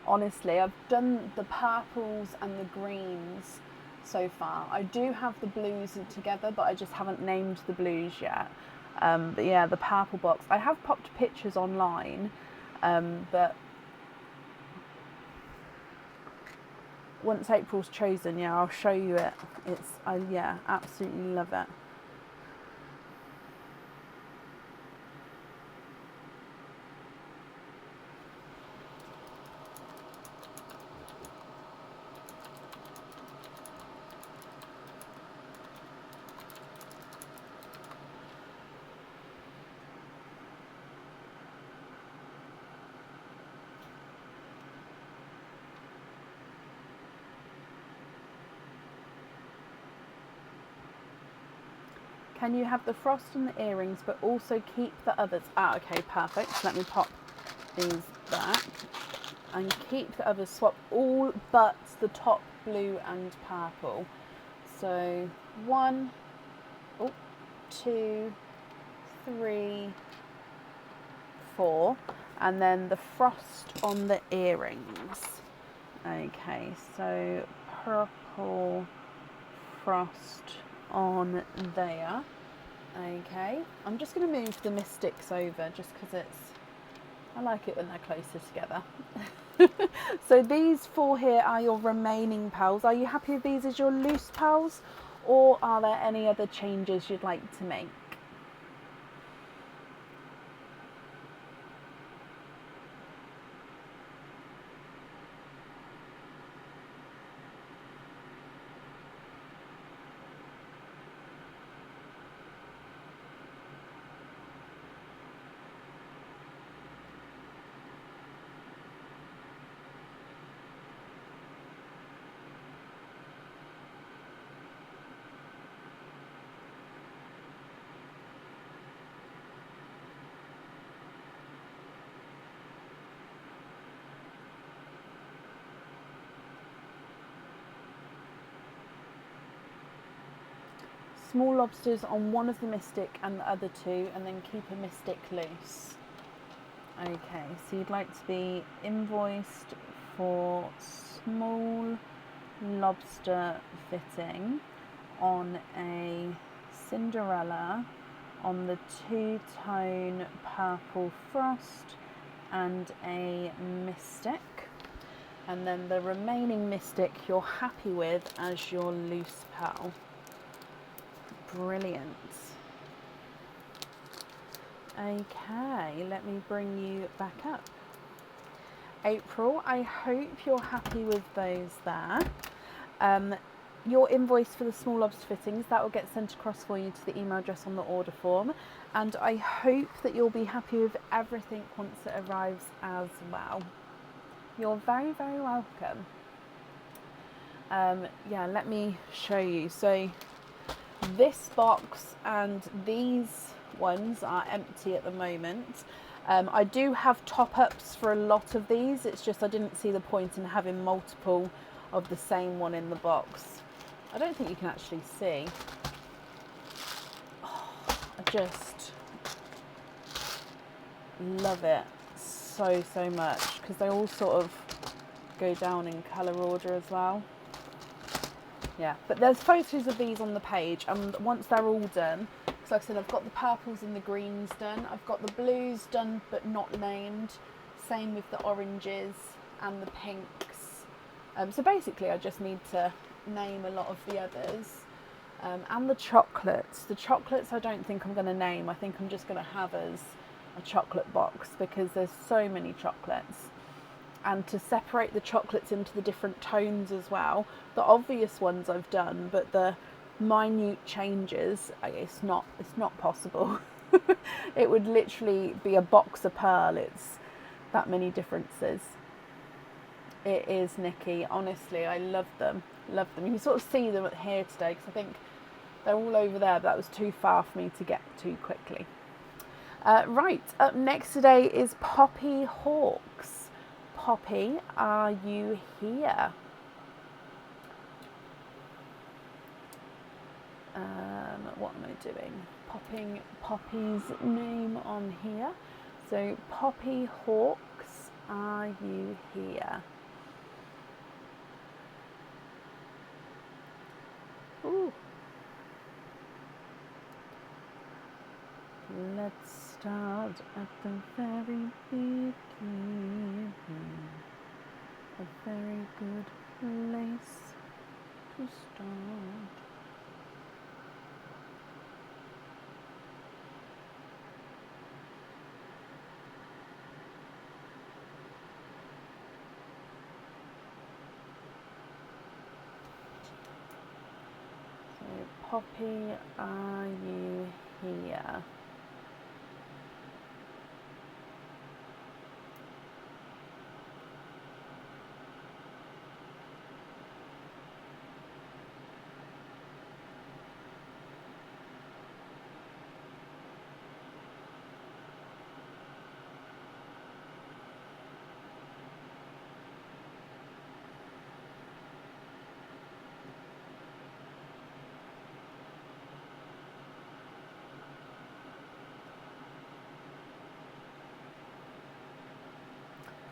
Honestly, I've done the purples and the greens so far. I do have the blues together, but I just haven't named the blues yet. But yeah, the purple box. I have popped pictures online, but once April's chosen, yeah, I'll show you it. Yeah, absolutely love it. Can you have the frost on the earrings but also keep the others? Ah, okay, perfect. So let me pop these back and keep the others, swap all but the top blue and purple. So 1, 2, 3, 4, and then the frost on the earrings. Okay, so purple frost on there. Okay, I'm just going to move the mystics over just because I like it when they're closer together. So these 4 here are your remaining pals. Are you happy with these as your loose pals, or are there any other changes you'd like to make? Small lobsters on one of the mystic and the other 2, and then keep a mystic loose. Okay, so you'd like to be invoiced for small lobster fitting on a Cinderella on the 2-tone purple frost and a mystic, and then the remaining mystic you're happy with as your loose pal. Brilliant. Okay, let me bring you back up. April, I hope you're happy with those there. Your invoice for the small lobster fittings, that will get sent across for you to the email address on the order form, and I hope that you'll be happy with everything once it arrives as well. You're very, very welcome. Yeah, let me show you. So this box and these ones are empty at the moment. I do have top-ups for a lot of these. It's just I didn't see the point in having multiple of the same one in the box. I don't think you can actually see. Oh, I just love it so much because they all sort of go down in colour order as well. Yeah, but there's photos of these on the page, and once they're all done, so like I said, I've got the purples and the greens done, I've got the blues done but not named, same with the oranges and the pinks. So basically I just need to name a lot of the others. And the chocolates. The chocolates I don't think I'm going to name. I think I'm just going to have as a chocolate box because there's so many chocolates. And to separate the chocolates into the different tones as well. The obvious ones I've done, but the minute changes, it's not possible. It would literally be a box of pearl. It's that many differences. It is, Nikki. Honestly, I love them. Love them. You can sort of see them here today because I think they're all over there, but that was too far for me to get to quickly. Right, up next today is Poppy Hawks. Poppy, are you here? What am I doing? Popping Poppy's name on here. So Poppy Hawks, are you here? Ooh. Let's start at the very beginning. A very good place to start. So, Poppy, are you here?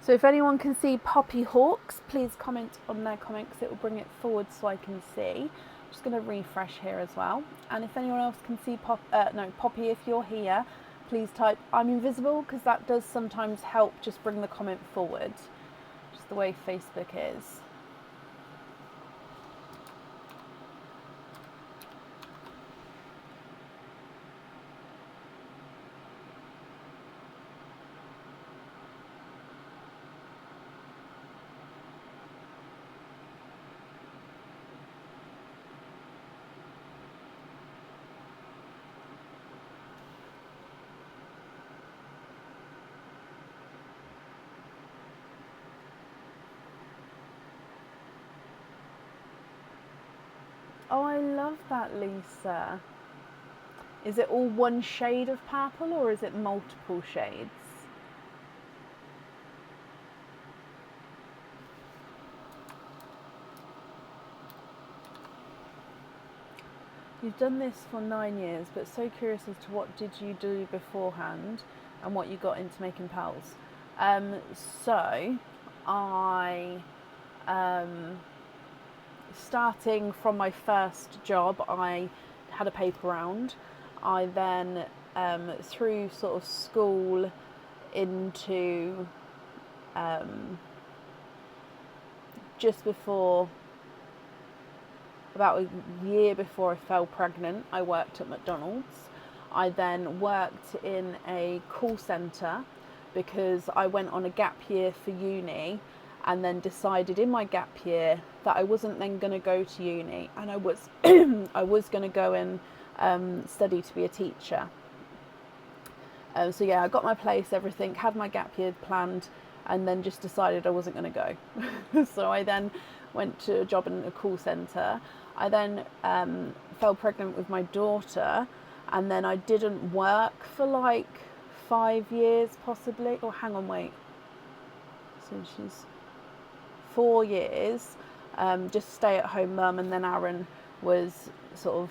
So if anyone can see Poppy Hawks, please comment on their comments. It will bring it forward so I can see. I'm just going to refresh here as well. And if anyone else can see Poppy, if you're here, please type I'm invisible because that does sometimes help just bring the comment forward. Just the way Facebook is. Oh, I love that, Lisa. Is it all one shade of purple or is it multiple shades? You've done this for 9 years, but so curious as to what did you do beforehand and what you got into making pearls. So I starting from my first job, I had a paper round. I then, through sort of school into just before, about a year before I fell pregnant, I worked at McDonald's. I then worked in a call centre because I went on a gap year for uni and then decided in my gap year that I wasn't then going to go to uni and I was I was going to go and study to be a teacher. So yeah, I got my place, everything, had my gap year planned, and then just decided I wasn't going to go. So I then went to a job in a call centre. I then fell pregnant with my daughter, and then I didn't work for like 5 years possibly. Oh, hang on, wait. So she's 4 years, just stay at home mum, and then Aaron was sort of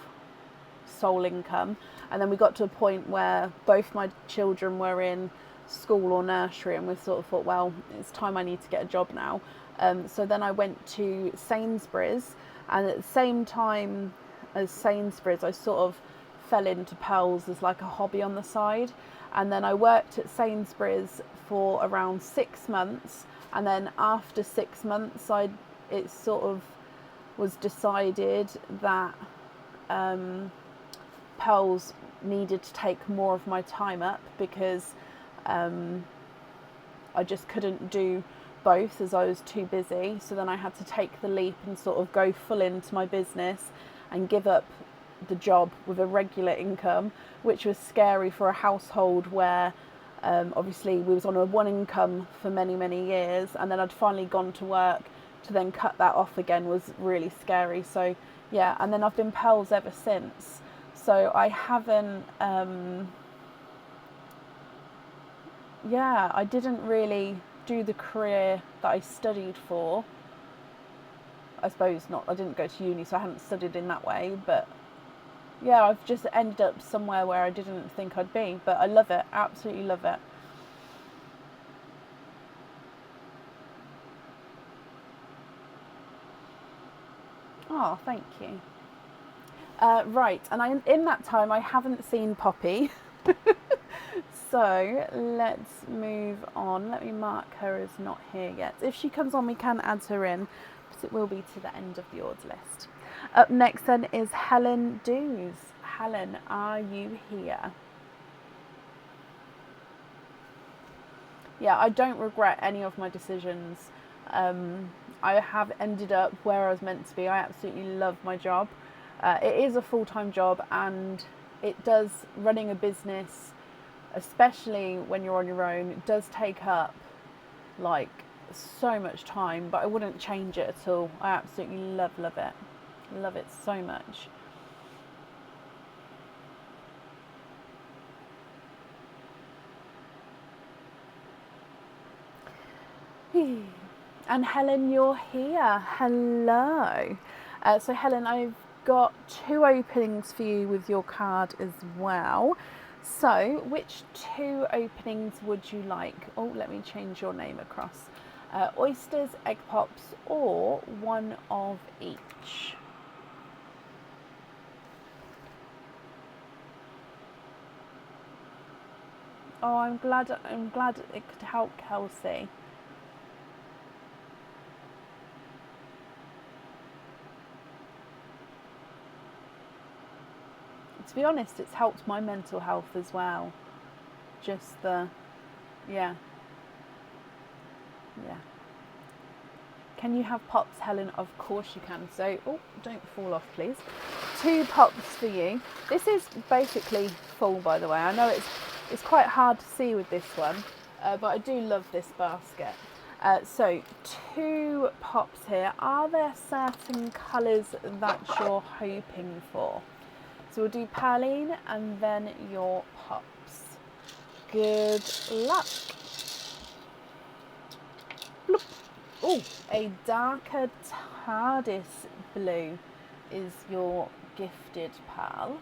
sole income. And then we got to a point where both my children were in school or nursery, and we sort of thought, well, it's time I need to get a job now. So then I went to Sainsbury's, and at the same time as Sainsbury's, I sort of fell into pearls as like a hobby on the side. And then I worked at Sainsbury's for around 6 months, and then after 6 months, it sort of was decided that Pearls needed to take more of my time up, because I just couldn't do both as I was too busy. So then I had to take the leap and sort of go full into my business and give up the job with a regular income, which was scary for a household where obviously we was on a one income for many years, and then I'd finally gone to work. To then cut that off again was really scary. So yeah, and then I've been Pearls ever since. So I haven't I didn't really do the career that I studied for. I suppose not, I didn't go to uni, so I hadn't studied in that way, but yeah, I've just ended up somewhere where I didn't think I'd be, but I love it, absolutely love it. Oh, thank you. Right, and in that time I haven't seen Poppy. So let's move on. Let me mark her as not here yet. If she comes on, we can add her in, but it will be to the end of the order list. Up next then is Helen Dews. Helen, are you here? Yeah, I don't regret any of my decisions. I have ended up where I was meant to be. I absolutely love my job. It is a full-time job, and it does, running a business, especially when you're on your own, it does take up like so much time, but I wouldn't change it at all. I absolutely love it. Love it so much. And Helen, you're here. Hello. So Helen, I've got 2 openings for you with your card as well. So which 2 openings would you like? Oh, let me change your name across. Oysters, egg pops, or one of each? Oh, I'm glad it could help, Kelsey. To be honest, it's helped my mental health as well. Just yeah. Can you have pops, Helen? Of course you can. So, oh, don't fall off, please. 2 pops for you. This is basically full, by the way. I know it's quite hard to see with this one, but I do love this basket. So 2 pops here. Are there certain colours that you're hoping for? So we'll do Perline and then your pops. Good luck. Bloop. Oh, a darker TARDIS blue is your gifted pal.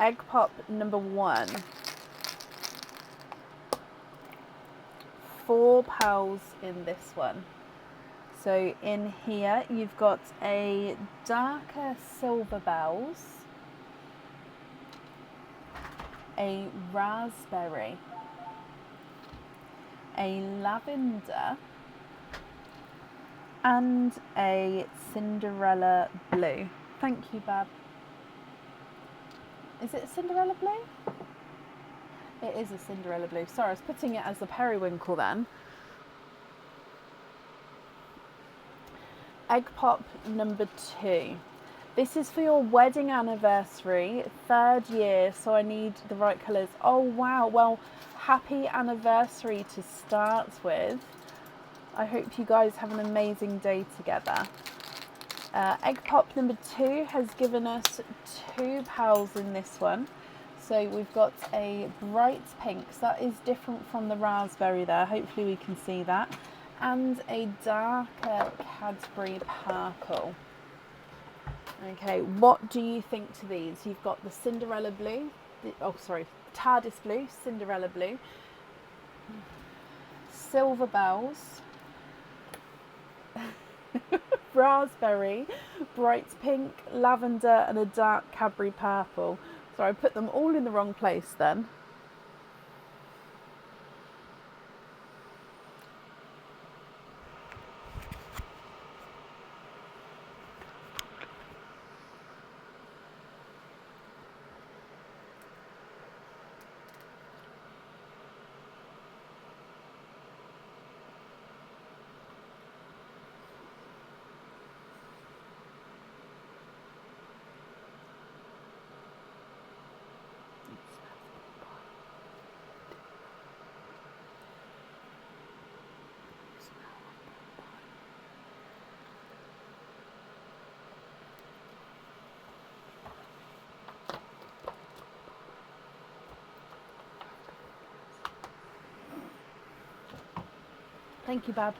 Egg pop number 1. 4 pals in this one. So in here you've got a darker silver bells, a raspberry, a lavender, and a Cinderella blue. Thank you, Bab. Is it a Cinderella blue? It is a Cinderella blue. Sorry, I was putting it as a periwinkle then. Egg pop number 2. This is for your wedding anniversary, 3rd year, so I need the right colours. Oh wow, well, happy anniversary to start with. I hope you guys have an amazing day together. Egg pop number 2 has given us 2 pals in this one. So we've got a bright pink, so that is different from the raspberry there, hopefully we can see that, and a darker Cadbury purple. Okay, what do you think to these? You've got the Cinderella blue, TARDIS blue, Cinderella blue, silver bells, raspberry, bright pink, lavender, and a dark Cadbury purple. So I put them all in the wrong place then. Thank you, Bab.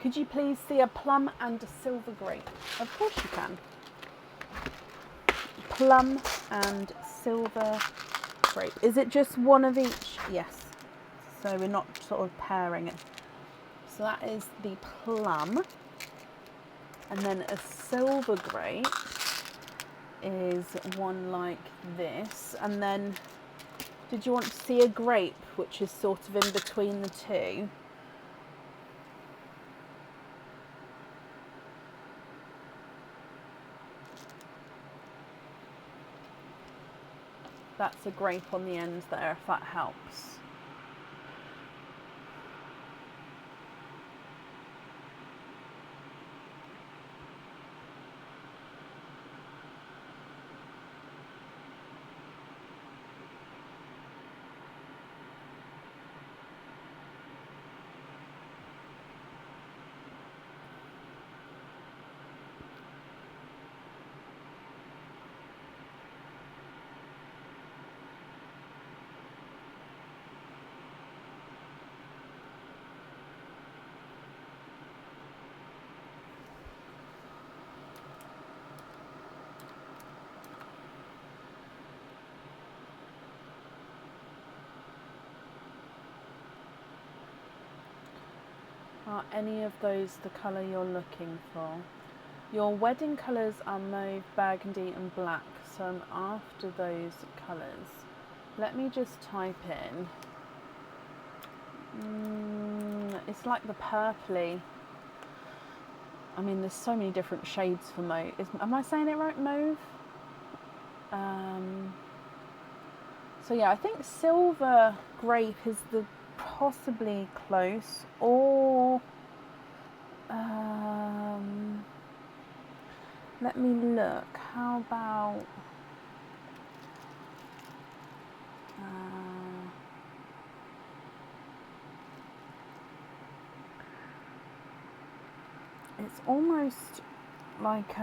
Could you please see a plum and a silver grape? Of course you can. Plum and silver grape. Is it just one of each? Yes. So we're not sort of pairing it. So that is the plum. And then a silver grape is one like this. And then, did you want to see a grape, which is sort of in between the two? That's a grape on the end there, if that helps. Are any of those the colour you're looking for? Your wedding colours are mauve, burgundy and black, so I'm after those colours. Let me just type in. It's like the purpley. I mean, there's so many different shades for mauve. Am I saying it right, mauve? So yeah, I think silver grape is the possibly close, or let me look. How about it's almost like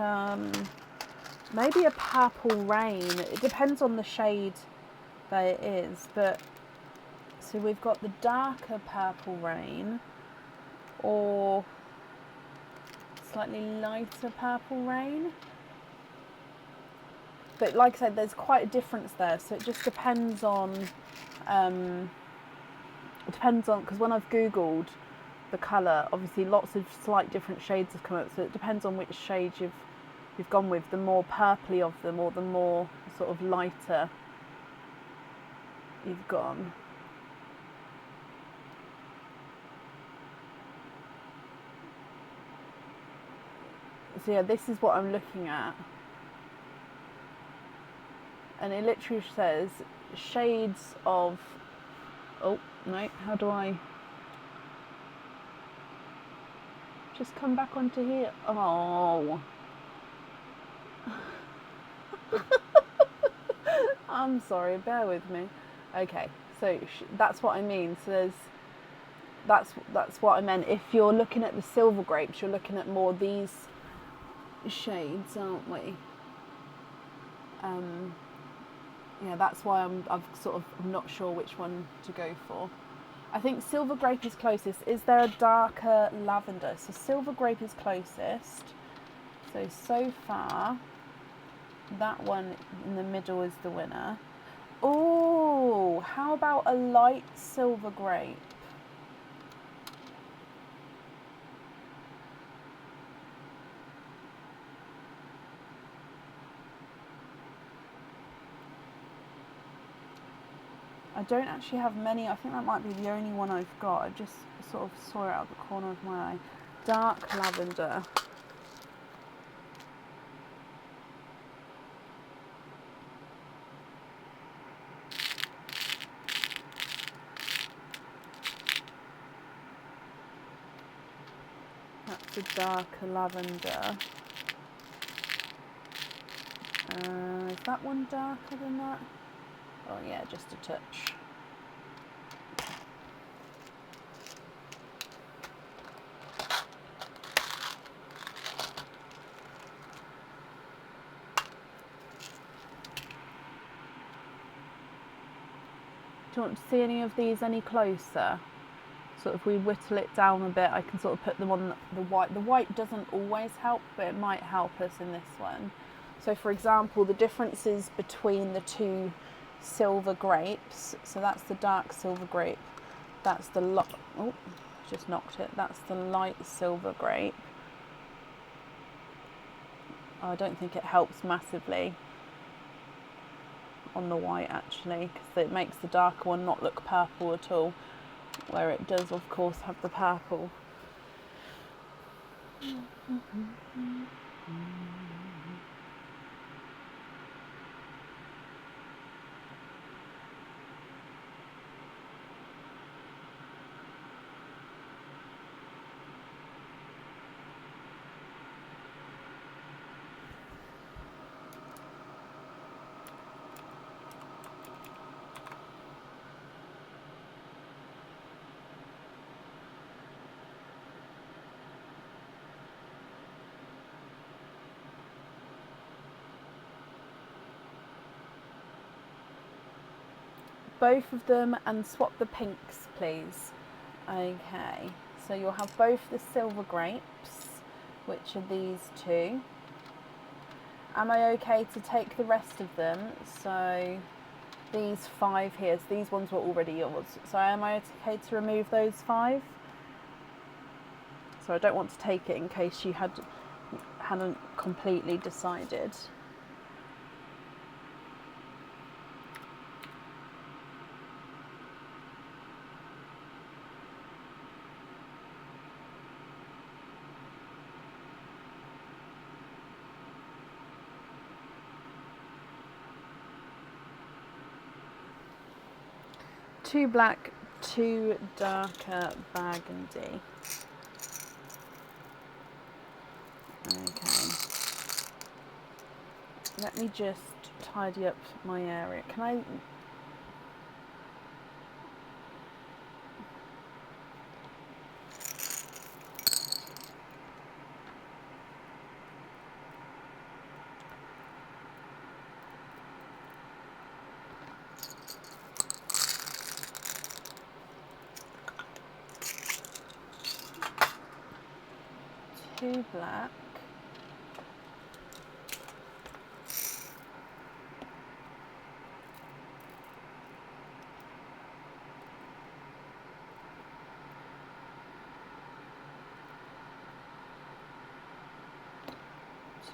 maybe a purple rain. It depends on the shade that it is, but so we've got the darker purple rain or slightly lighter purple rain. But like I said, there's quite a difference there, so it just depends on because when I've googled the colour, obviously lots of slight different shades have come up, so it depends on which shade you've gone with, the more purpley of them or the more sort of lighter you've gone. So yeah, this is what I'm looking at, and it literally says shades of, oh no, how do I just come back onto here? Oh. I'm sorry, bear with me. Okay, so that's what I mean. So that's what I meant. If you're looking at the silver grapes, you're looking at more these shades, aren't we? Yeah, that's why I'm not sure which one to go for. I think silver grape is closest. Is there a darker lavender? So silver grape is closest. So far, that one in the middle is the winner. Oh, how about a light silver grape? I don't actually have many. I think that might be the only one I've got. I just sort of saw it out the corner of my eye. Dark lavender. That's a darker lavender. Is that one darker than that? Oh yeah, just a touch. Do you want to see any of these any closer? sort of we whittle it down a bit, I can sort of put them on the white. The white doesn't always help, but it might help us in this one. So for example, the differences between the two silver grapes, so that's the dark silver grape, that's the oh, just knocked it, that's the light silver grape. I don't think it helps massively on the white actually, because it makes the darker one not look purple at all, where it does of course have the purple. Both of them and swap the pinks, please. Okay, so you'll have both the silver grapes, which are these two. Am I okay to take the rest of them? So these 5 here, so these ones were already yours. So am I okay to remove those 5? So I don't want to take it in case you hadn't completely decided. Two black, two darker burgundy. Okay. Let me just tidy up my area. Can I... Two black.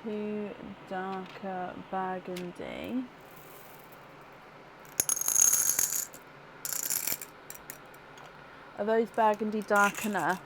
Two darker burgundy. Are those burgundy dark enough?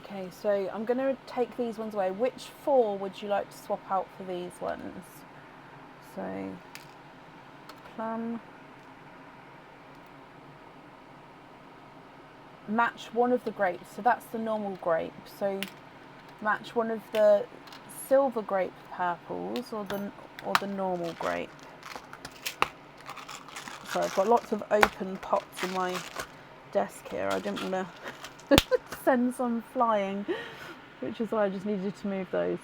Okay, so I'm going to take these ones away. Which 4 would you like to swap out for these ones? So, plum. Match one of the grapes, so that's the normal grape. So match one of the silver grape purples or the normal grape. So I've got lots of open pots in my desk here. I didn't want to send some flying, which is why I just needed to move those.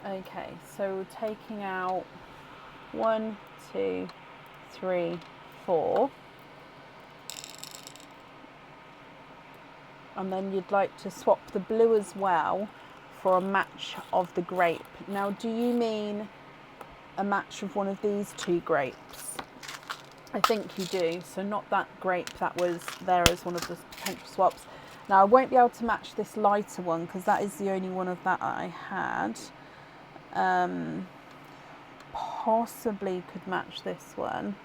Okay, so we're taking out 1, 2, 3, 4. And then you'd like to swap the blue as well for a match of the grape. Now, do you mean a match of one of these two grapes? I think you do. So not that grape that was there as one of the potential swaps. Now, I won't be able to match this lighter one because that is the only one of that I had. Possibly could match this one.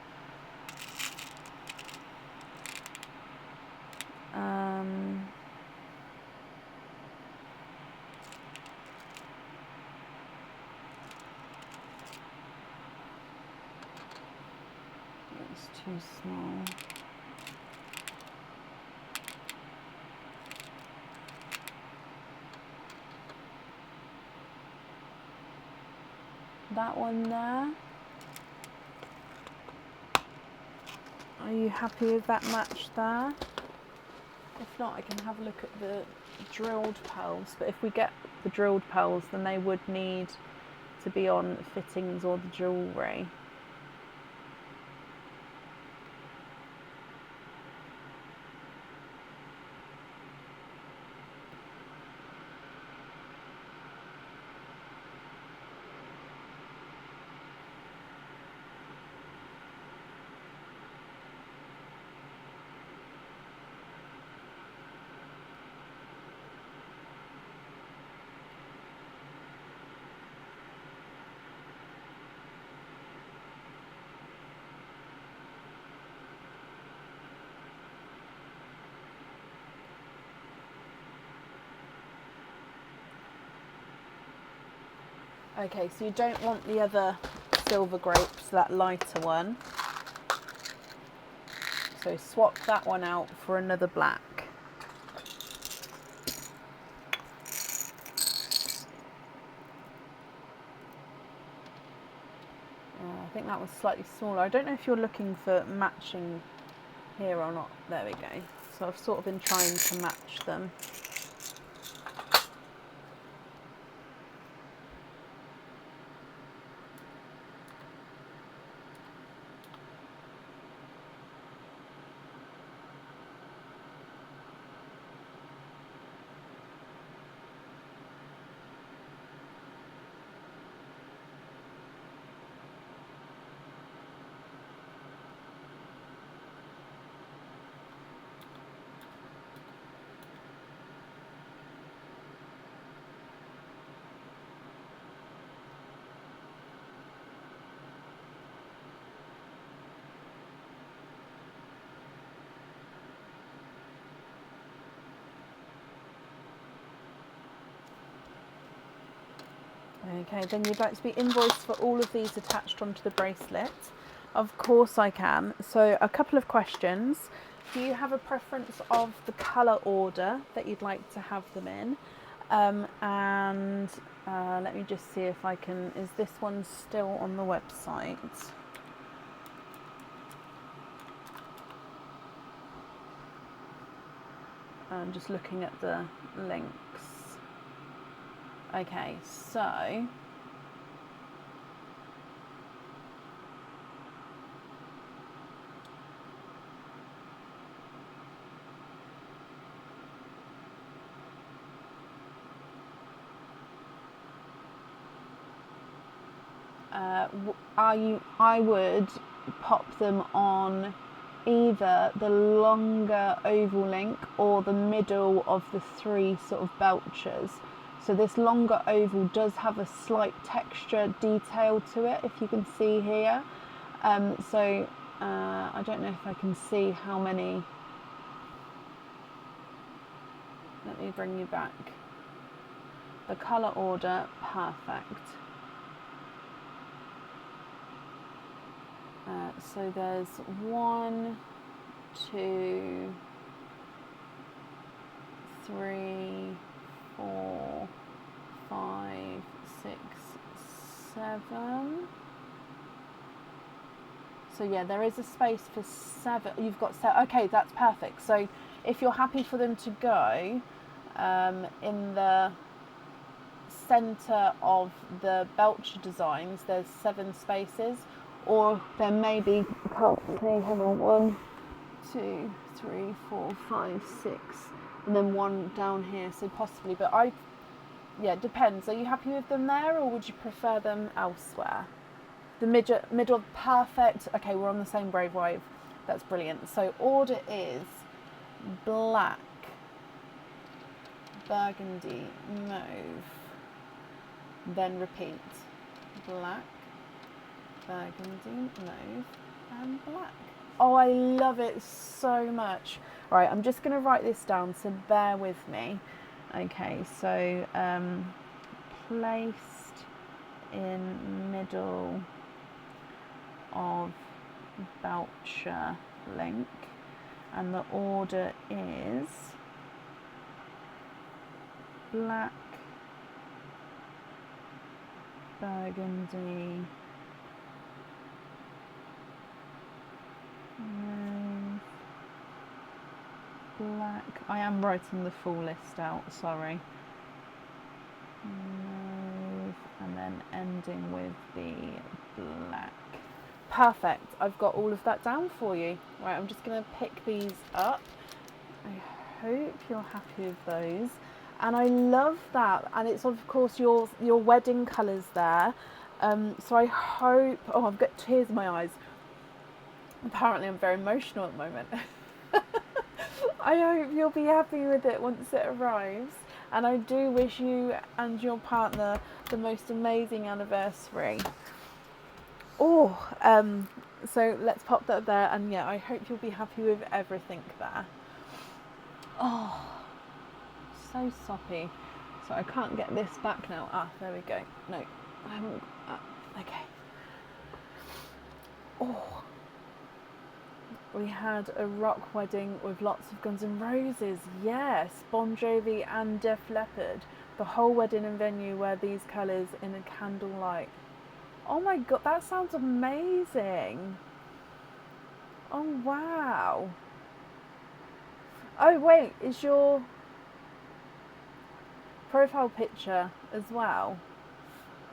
It's too small. That one there. Are you happy with that match there? If not, I can have a look at the drilled pearls. But if we get the drilled pearls, then they would need to be on fittings or the jewellery. Okay, so you don't want the other silver grapes, that lighter one. So swap that one out for another black. I think that was slightly smaller. I don't know if you're looking for matching here or not. There we go. So I've sort of been trying to match them. Okay, then you'd like to be invoiced for all of these attached onto the bracelet. Of course I can. So a couple of questions. Do you have a preference of the colour order that you'd like to have them in? Let me just see if I can, is this one still on the website? I'm just looking at the links. Okay, so I would pop them on either the longer oval link or the middle of the three sort of belchers. So this longer oval does have a slight texture detail to it, if you can see here. I don't know if I can see how many. Let me bring you back. The colour order, perfect. So there's 1, 2, 3, 4, 5, 6, 7. So yeah, there is a space for 7. You've got 7. Okay, that's perfect. So if you're happy for them to go in the centre of the Belcher designs there's 7 spaces, or there may be, can't see, hang on, 1, 2, 3, 4, 5, 6, and then 1 down here, so possibly, but yeah, it depends. Are you happy with them there, or would you prefer them elsewhere? The middle, perfect. Okay, we're on the same brainwave. That's brilliant. So order is black, burgundy, mauve, then repeat. Black, burgundy, mauve, and black. Oh, I love it so much. Right, I'm just going to write this down, so bear with me. Okay, so placed in middle of Belcher link, and the order is black, burgundy, mauve, black. I am writing the full list out, sorry. Mauve, and then ending with the black. Perfect, I've got all of that down for you. Right, I'm just going to pick these up. I hope you're happy with those. And I love that, and it's of course your wedding colours there. So I hope, oh, I've got tears in my eyes. Apparently I'm very emotional at the moment. I hope you'll be happy with it once it arrives. And I do wish you and your partner the most amazing anniversary. Oh, so let's pop that there, and yeah, I hope you'll be happy with everything there. Oh, so soppy. So I can't get this back now. Ah, there we go. No, I haven't. Okay. Oh, we had a rock wedding with lots of Guns N' Roses. Yes, Bon Jovi and Def Leppard. The whole wedding and venue wear these colours in a candlelight. Oh my god, that sounds amazing. Oh wow. Oh wait, is your profile picture as well?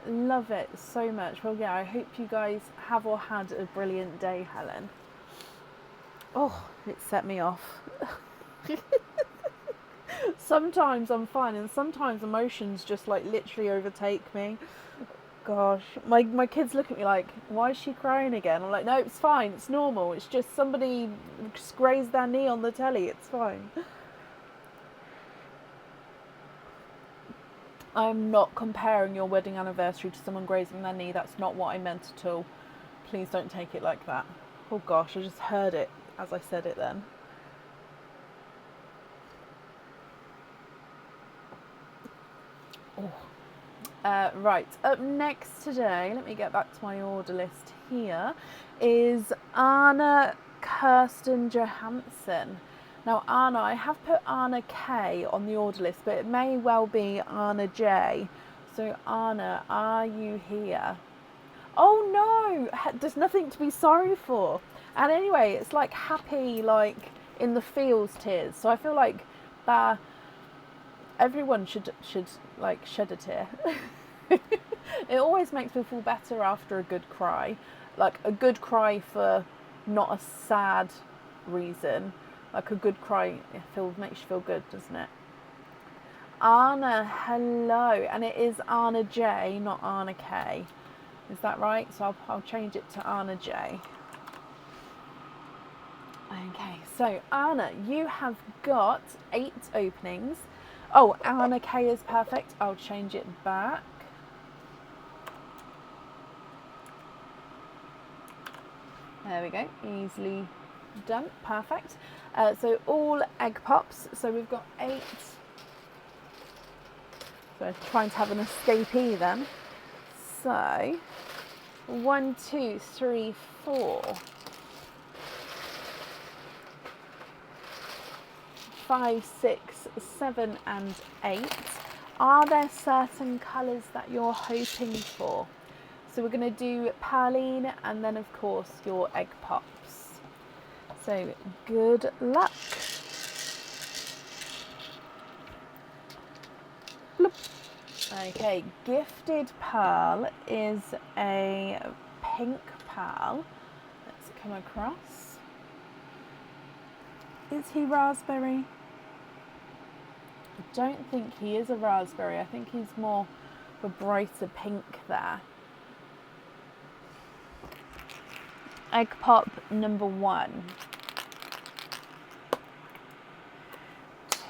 Love it so much. Well, yeah, I hope you guys have or had a brilliant day, Helen. Oh, it set me off. Sometimes I'm fine, and sometimes emotions just like literally overtake me. Gosh, my kids look at me like, why is she crying again? I'm like, no, it's fine, it's normal. It's just somebody just grazed their knee on the telly, it's fine. I'm not comparing your wedding anniversary to someone grazing their knee. That's not what I meant at all. Please don't take it like that. Oh gosh, I just heard it as I said it then. Oh. Right, up next today, let me get back to my order list here, is Anna Kirsten Johansson. Now Anna, I have put Anna K on the order list, but it may well be Anna J. So Anna, are you here? Oh no, there's nothing to be sorry for. And anyway, it's like happy, like in the feels tears. So I feel like that everyone should like shed a tear. It always makes me feel better after a good cry, like a good cry for not a sad reason. Like a good cry makes you feel good, doesn't it? Anna, hello, and it is Anna J, not Anna K. Is that right? So I'll change it to Anna J. Okay, so Anna, you have got 8 openings. Oh, Anna K is perfect. I'll change it back. There we go, easily done, perfect. So all egg pops, so we've got 8. So trying to have an escapee then. So 1, 2, 3, 4, 5, 6, 7 and 8. Are there certain colours that you're hoping for? So we're going to do Perline and then of course your egg pops. So good luck. Bloop. Okay, Gifted Pearl is a pink pearl. Let's come across. Is he raspberry? I don't think he is a raspberry. I think he's more of a brighter pink there. Egg pop number 1.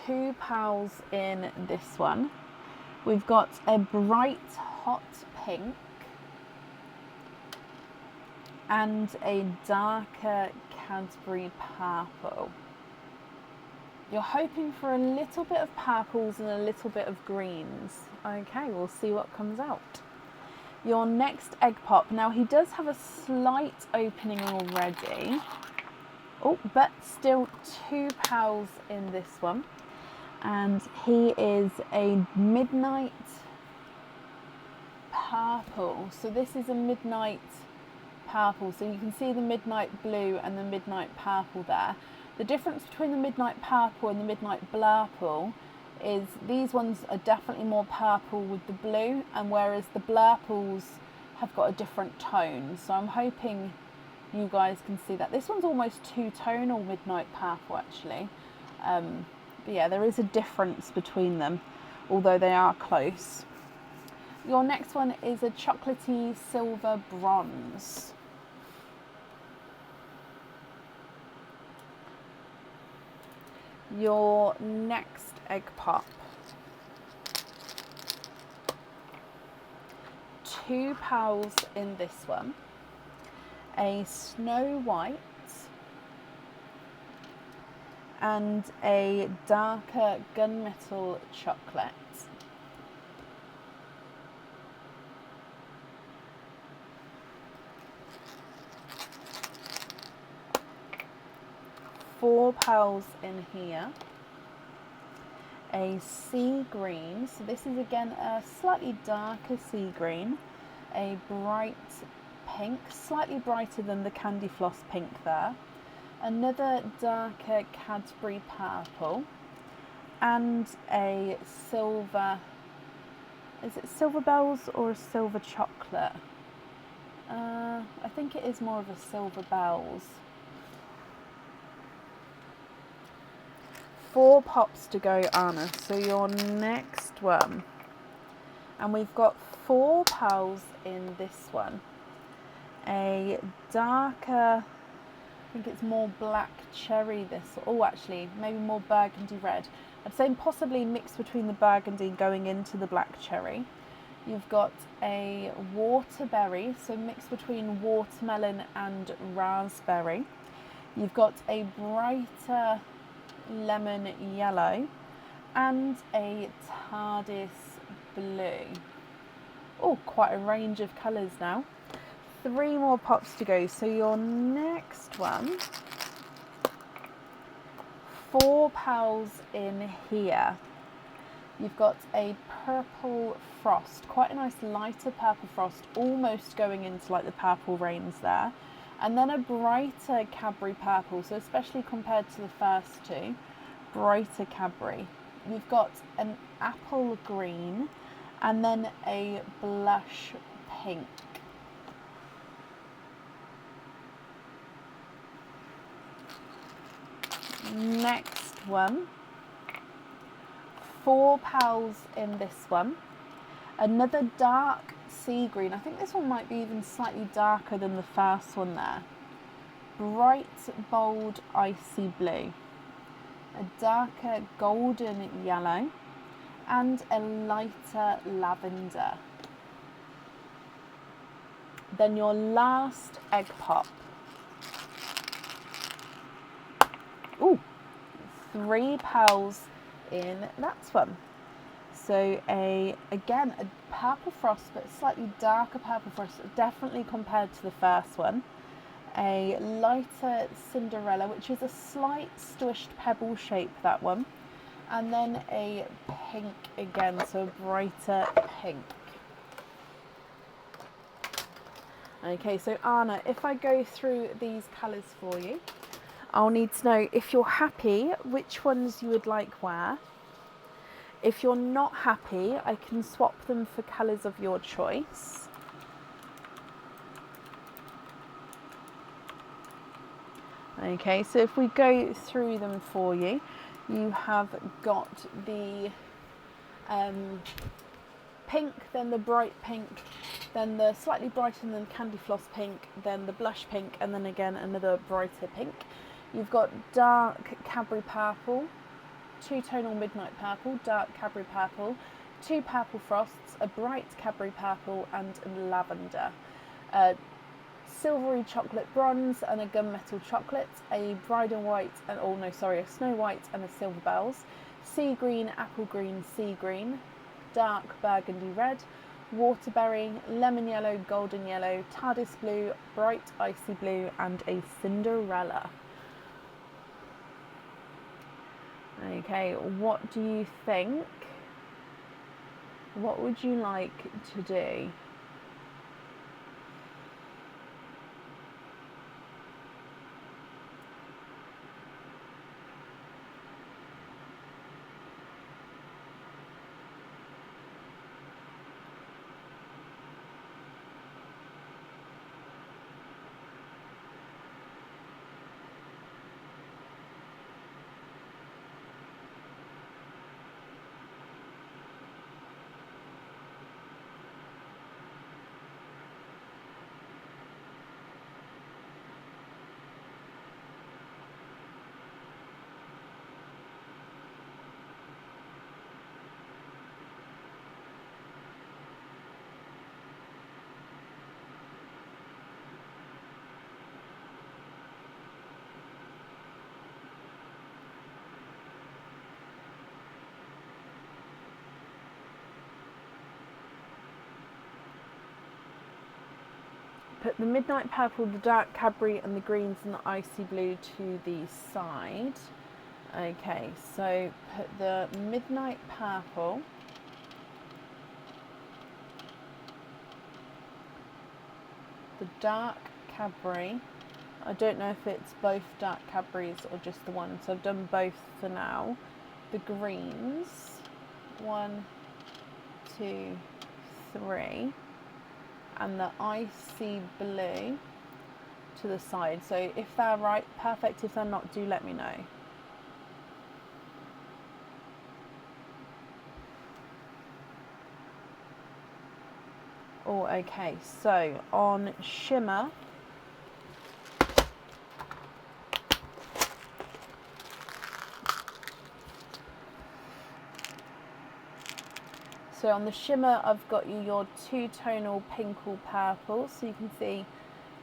2 pals in this one. We've got a bright hot pink and a darker Cadbury purple. You're hoping for a little bit of purples and a little bit of greens. Okay, we'll see what comes out. Your next egg pop. Now he does have a slight opening already. Oh, but still 2 pals in this one. And he is a midnight purple. So this is a midnight purple. So you can see the midnight blue and the midnight purple there. The difference between the midnight purple and the midnight blurple is these ones are definitely more purple with the blue, and whereas the blurples have got a different tone. So I'm hoping you guys can see that. This one's almost two-tonal midnight purple actually. But yeah, there is a difference between them, although they are close. Your next one is a chocolatey silver bronze. Your next egg pop. 2 pals in this one. A snow white and a darker gunmetal chocolate. Four pals in here. A sea green, so this is again a slightly darker sea green. A bright pink, slightly brighter than the Candy Floss pink there. Another darker Cadbury purple. And a silver, is it Silver Bells or a silver chocolate? I think it is more of a Silver Bells. 4 pops to go, Anna. So your next one. And we've got 4 pals in this one. A darker, I think it's more black cherry this. Oh, actually, maybe more burgundy red. I'd say possibly mixed between the burgundy going into the black cherry. You've got a waterberry, so mixed between watermelon and raspberry. You've got a brighter lemon yellow and a TARDIS blue. Oh, quite a range of colours now. 3 more pops to go. So your next one, 4 pals in here. You've got a purple frost, quite a nice lighter purple frost, almost going into like the purple rains there. And then a brighter Cadbury purple, so especially compared to the first 2, brighter Cadbury. You've got an apple green and then a blush pink. Next one, 4 pals in this one. Another dark sea green. I think this one might be even slightly darker than the first one there. Bright, bold, icy blue. A darker golden yellow and a lighter lavender. Then your last egg pop. Ooh, 3 pals in that one. So again, a purple frost, but slightly darker purple frost, definitely compared to the first one. A lighter Cinderella, which is a slight squished pebble shape, that one. And then a pink again, so a brighter pink. Okay, so Anna, if I go through these colours for you, I'll need to know if you're happy, which ones you would like where. If you're not happy, I can swap them for colours of your choice. Okay, so if we go through them for you, you have got the pink, then the bright pink, then the slightly brighter than candy floss pink, then the blush pink, and then again another brighter pink. You've got dark Cadbury purple, two-tonal midnight purple, dark Cadbury purple, two purple frosts, a bright Cadbury purple, and lavender. Silvery chocolate bronze and a gunmetal chocolate, a bridal white and a snow white and a silver bells, sea green, apple green, sea green, dark burgundy red, waterberry, lemon yellow, golden yellow, TARDIS blue, bright icy blue, and a Cinderella. Okay, what do you think? What would you like to do? Put the midnight purple, the dark Cadbury, and the greens and the icy blue to the side. Okay, so put the midnight purple, the dark Cadbury. I don't know if it's both dark Cadburys or just the one, so I've done both for now. The greens, 1, 2, 3. And the icy blue to the side. So if they're right, perfect. If they're not, do let me know. Oh, okay. So on shimmer, so on the shimmer, I've got you your two-tonal pink or purple, so you can see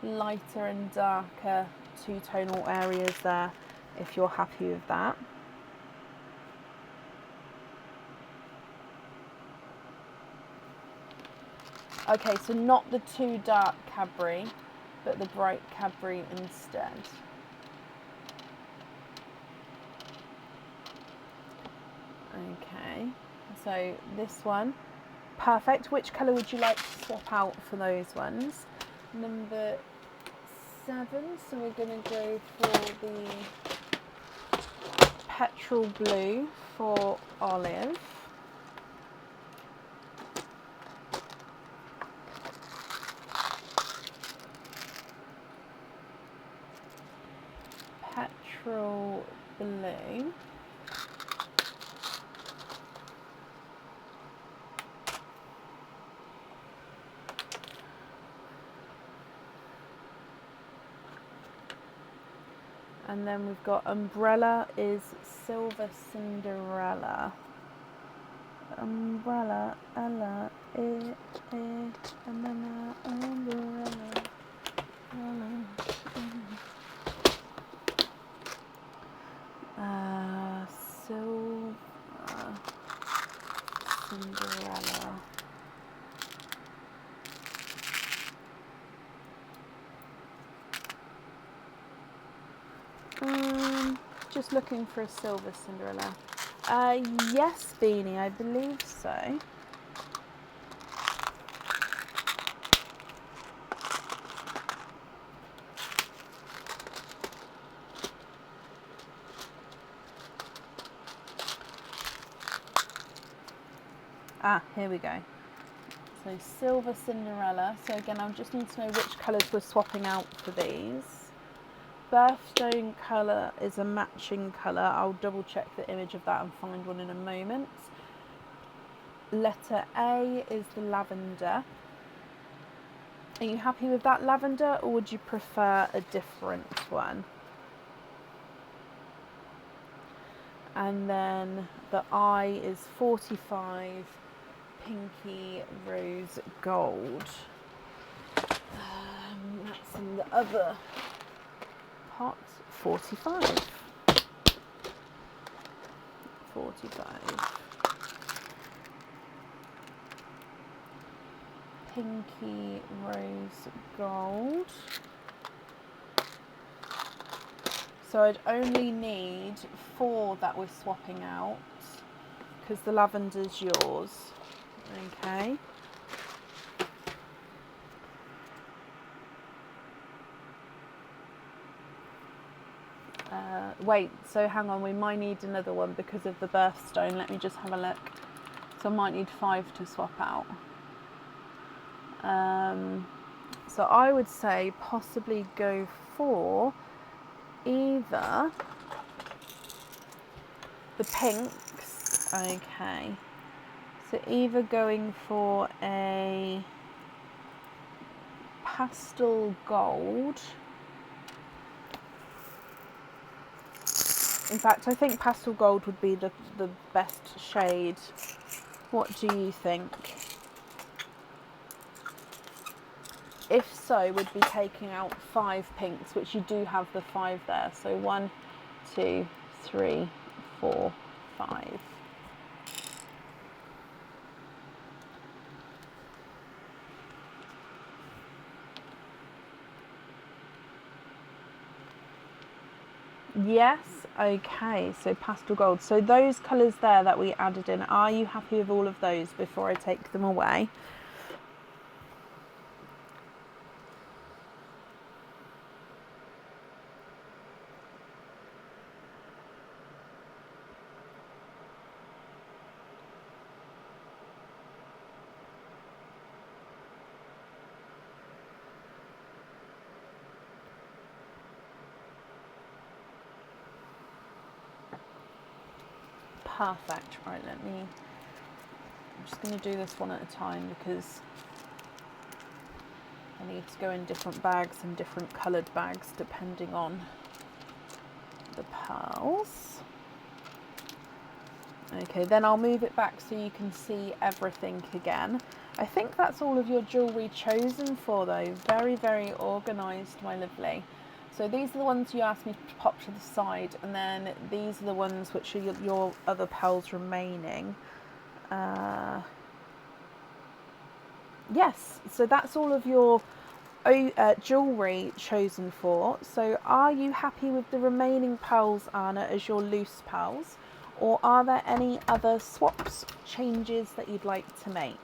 lighter and darker two-tonal areas there, if you're happy with that. Okay, so not the too dark Cadbury, but the bright Cadbury instead. Okay, so this one, perfect. Which colour would you like to swap out for those ones? Number 7, so we're going to go for the petrol blue for Olive. Petrol blue. And then we've got umbrella is silver Cinderella. Umbrella, Ella, umbrella, silver Cinderella. Just looking for a silver Cinderella. Yes, Beanie, I believe so. here we go. So Silver Cinderella. So again, I just need to know which colours we're swapping out for these. Birthstone colour is a matching colour. I'll double check the image of that and find one in a moment. Letter A is the lavender. Are you happy with that lavender, or would you prefer a different one? And then the I is 45 Pinky Rose Gold. That's in the other pot. 45. 45. Pinky Rose Gold. So I'd only need 4 that we're swapping out, because the lavender's yours. Okay. Wait, so hang on, we might need another one because of the birthstone. Let me just have a look. So I might need 5 to swap out. So I would say possibly go for either the pinks. Okay. So either going for a pastel gold. In fact, I think pastel gold would be the best shade. What do you think? If so, we'd be taking out 5 pinks, which you do have the 5 there. So 1, 2, 3, 4, 5. Yes, okay, so pastel gold. So those colours there that we added in, are you happy with all of those before I take them away? Perfect. Right, I'm just going to do this one at a time because I need to go in different bags and different coloured bags depending on the pearls. Okay, then I'll move it back so you can see everything again. I think that's all of your jewellery chosen for though. Very, very organised, my lovely. So these are the ones you asked me to pop to the side, and then these are the ones which are your other pearls remaining. Yes, so that's all of your jewellery chosen for. So are you happy with the remaining pearls, Anna, as your loose pearls? Or are there any other swaps, changes that you'd like to make?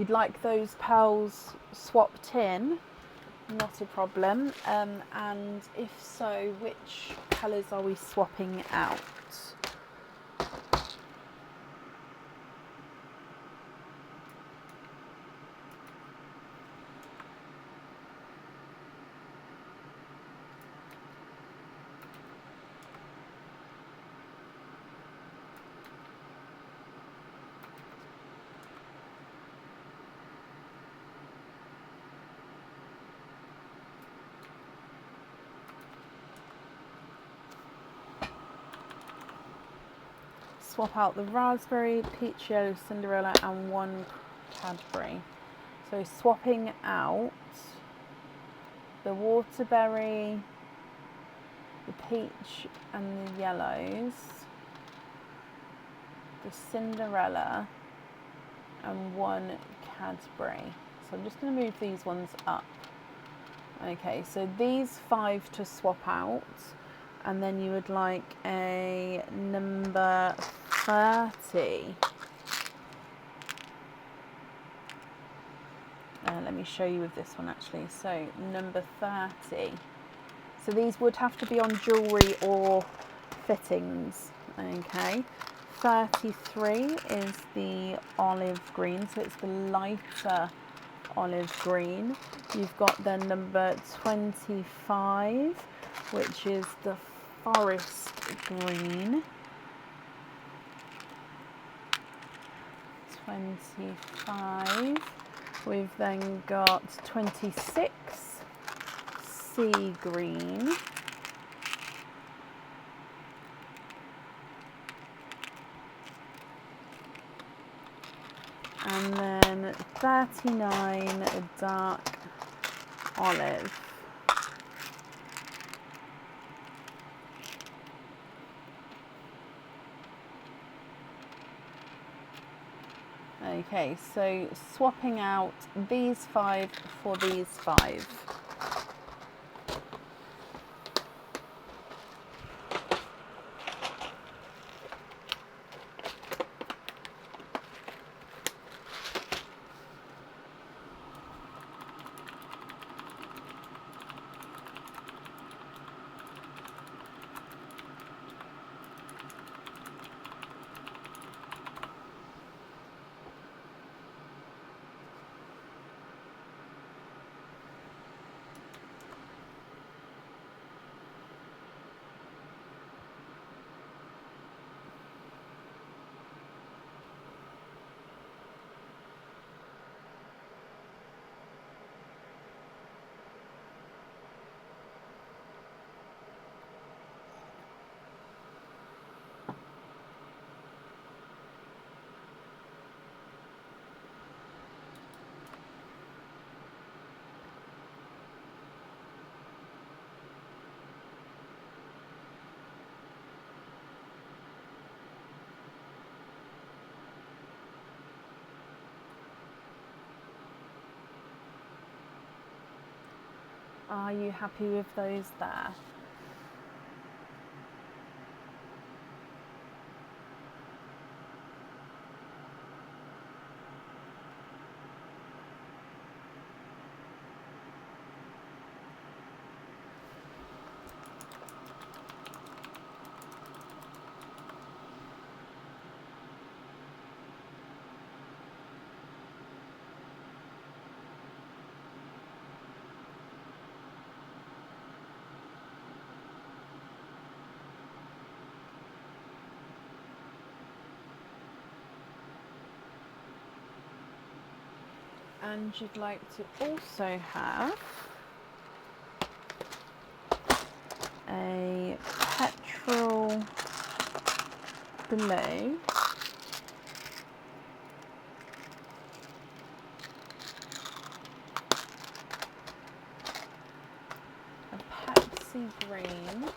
you'd like those pearls swapped in, not a problem. And if so, which colours are we swapping out? Swap out the raspberry, peach yellow, Cinderella and one Cadbury. So swapping out the waterberry, the peach and the yellows, the Cinderella and one Cadbury. So I'm just going to move these ones up. Okay, so these 5 to swap out, and then you would like a number 30. Let me show you with this one actually. So number 30. So these would have to be on jewellery or fittings. Okay. 33 is the olive green, so it's the lighter olive green. You've got then number 25, which is the forest green. 25. We've then got 26, sea green. And then 39, dark olive. Okay, so swapping out these 5 for these 5. Are you happy with those there? And you'd like to also have a petrol blue, a Pepsi green,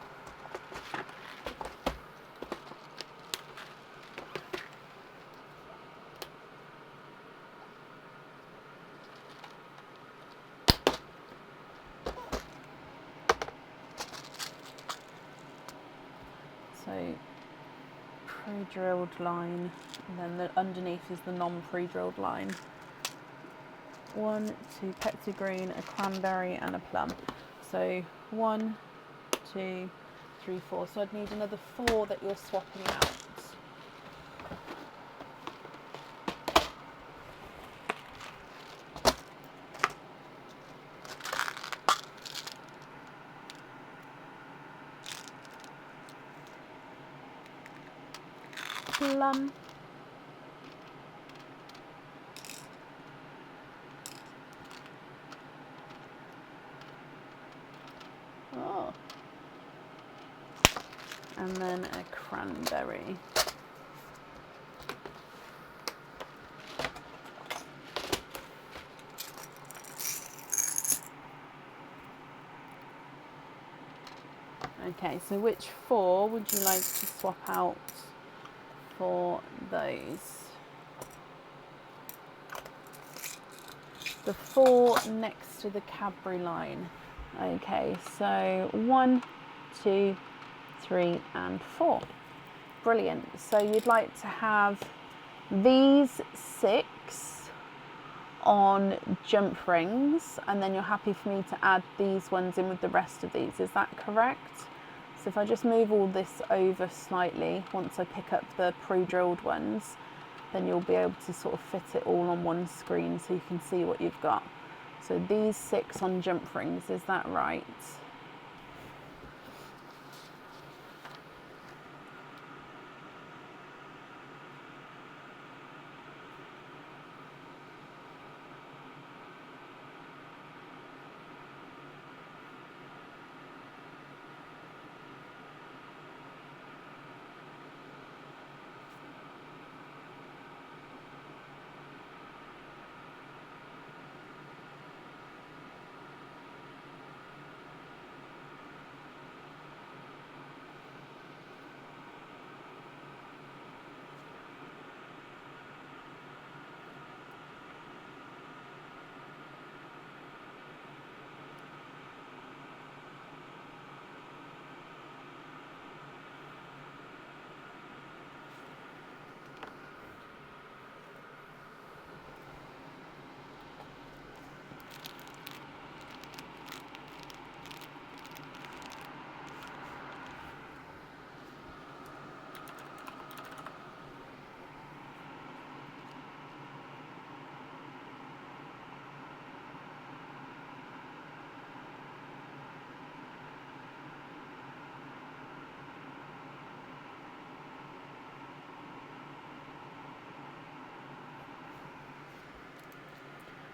so pre-drilled line, and then underneath is the non-pre-drilled line. 1, 2 Pepsi green, a cranberry and a plum. So 1, 2, 3, 4. So I'd need another 4 that you're swapping out. Plum. Oh. And then a cranberry. Okay, so which 4 would you like to swap out for those? The 4 next to the Cadbury line. Okay, so 1, 2, 3 and 4. Brilliant. So you'd like to have these 6 on jump rings, and then you're happy for me to add these ones in with the rest of these. Is that correct? So if I just move all this over slightly, once I pick up the pre-drilled ones, then you'll be able to sort of fit it all on one screen so you can see what you've got. So these 6 on jump rings, is that right?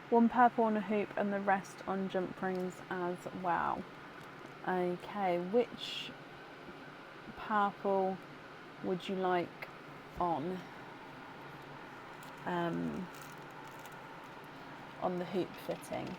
One purple on a hoop and the rest on jump rings as well. Okay, which purple would you like on the hoop fitting?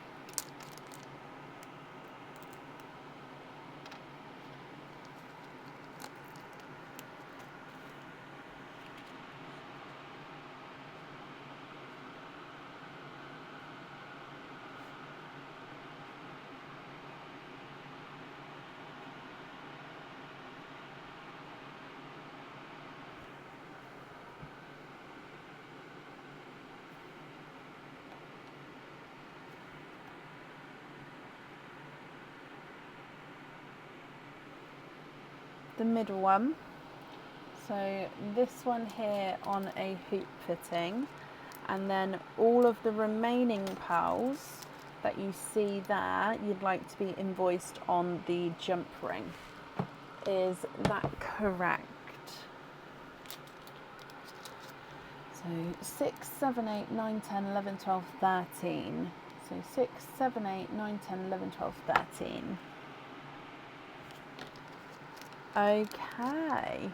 The middle one. So this one here on a hoop fitting, and then all of the remaining pearls that you see there, you'd like to be invoiced on the jump ring. Is that correct? So 6, 7, 8, 9, 10, 11, 12, 13. So 6, 7, 8, 9, 10, 11, 12, 13. Okay.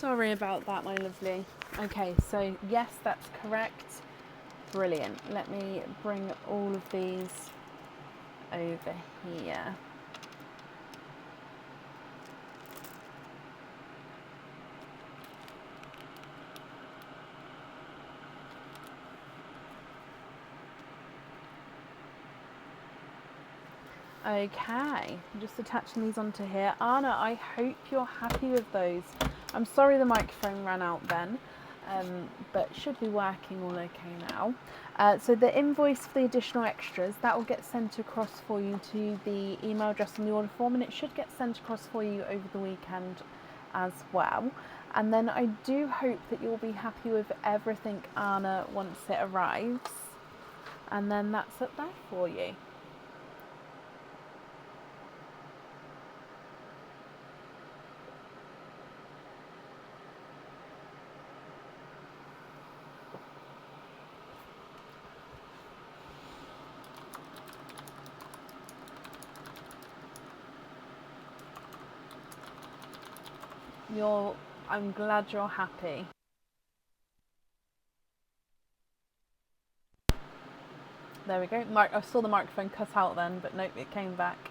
Sorry about that, my lovely. Okay, so yes, that's correct. Brilliant. Let me bring all of these over here. Okay, I'm just attaching these onto here. Anna, I hope you're happy with those. I'm sorry the microphone ran out then, but should be working all okay now. So the invoice for the additional extras, that will get sent across for you to the email address on the order form, and it should get sent across for you over the weekend as well. And then I do hope that you'll be happy with everything, Anna, once it arrives. And then that's it there for you. I'm glad you're happy. There we go. I saw the microphone cut out then, but nope, it came back.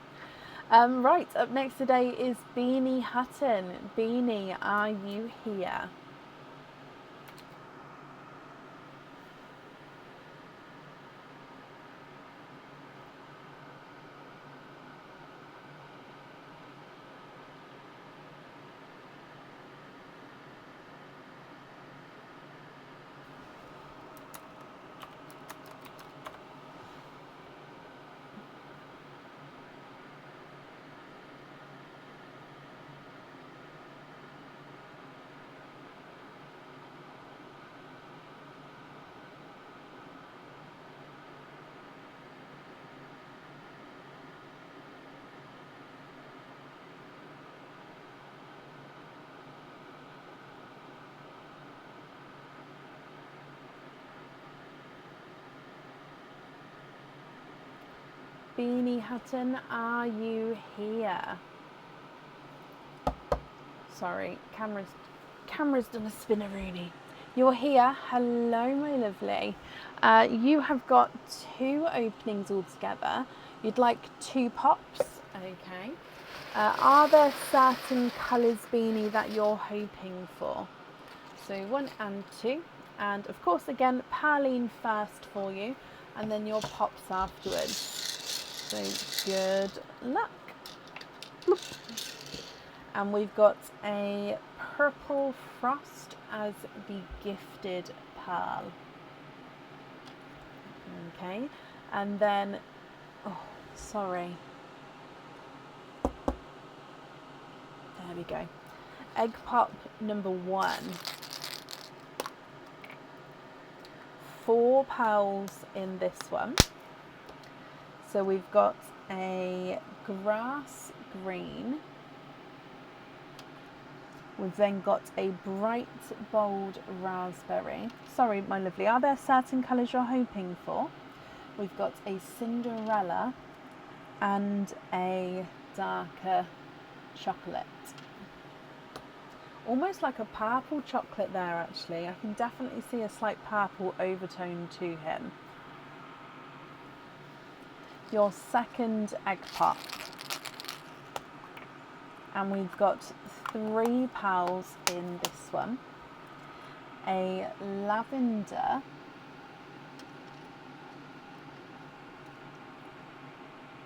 Right, up next today is Beanie Hutton. Beanie, are you here? Beanie Hutton, are you here? Sorry, camera's done a spinneroonie. You're here. Hello, my lovely. You have got 2 openings altogether. You'd like 2 pops. Okay. Are there certain colours, Beanie, that you're hoping for? So 1 and 2. And of course, again, Parleen first for you, and then your pops afterwards. So good luck. Bloop. And we've got a purple frost as the gifted pearl. Okay, and then, oh, sorry. There we go. Egg pop number 1. 4 pearls in this one. So we've got a grass green. We've then got a bright, bold raspberry. Sorry, my lovely, are there certain colours you're hoping for? We've got a Cinderella and a darker chocolate. Almost like a purple chocolate there, actually. I can definitely see a slight purple overtone to him. Your second egg pop. And we've got 3 pearls in this one. A lavender,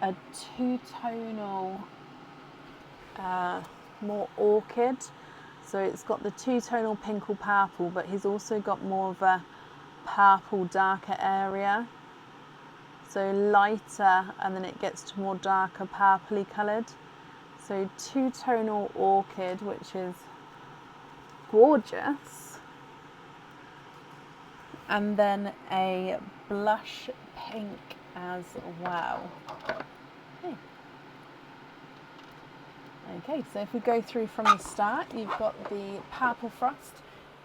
a 2-tonal, more orchid. So it's got the 2-tonal pink or purple, but he's also got more of a purple darker area. So lighter, and then it gets to more darker purpley coloured. So 2-tonal orchid, which is gorgeous. And then a blush pink as well. Okay, so if we go through from the start, you've got the purple frost,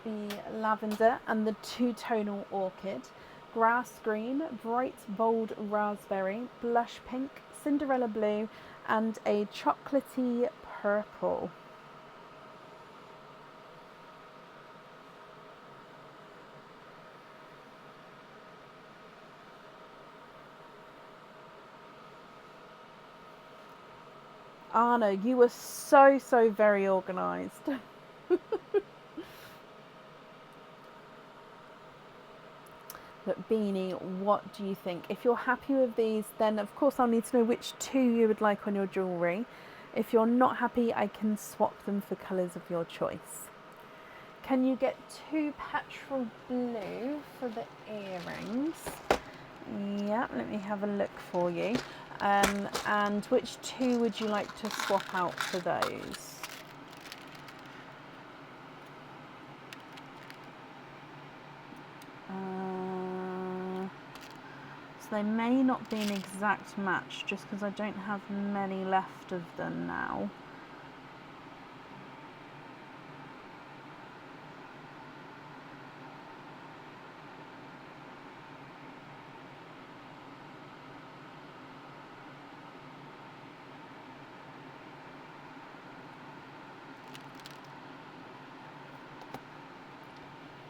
the lavender and the 2-tonal orchid, grass green, bright bold raspberry, blush pink, Cinderella blue and a chocolatey purple. Anna, you were so very organised. But Beanie, what do you think? If you're happy with these, then of course I'll need to know which two you would like on your jewellery. If you're not happy, I can swap them for colours of your choice. Can you get 2 petrol blue for the earrings? Yeah, let me have a look for you. And which 2 would you like to swap out for those? So they may not be an exact match just because I don't have many left of them now.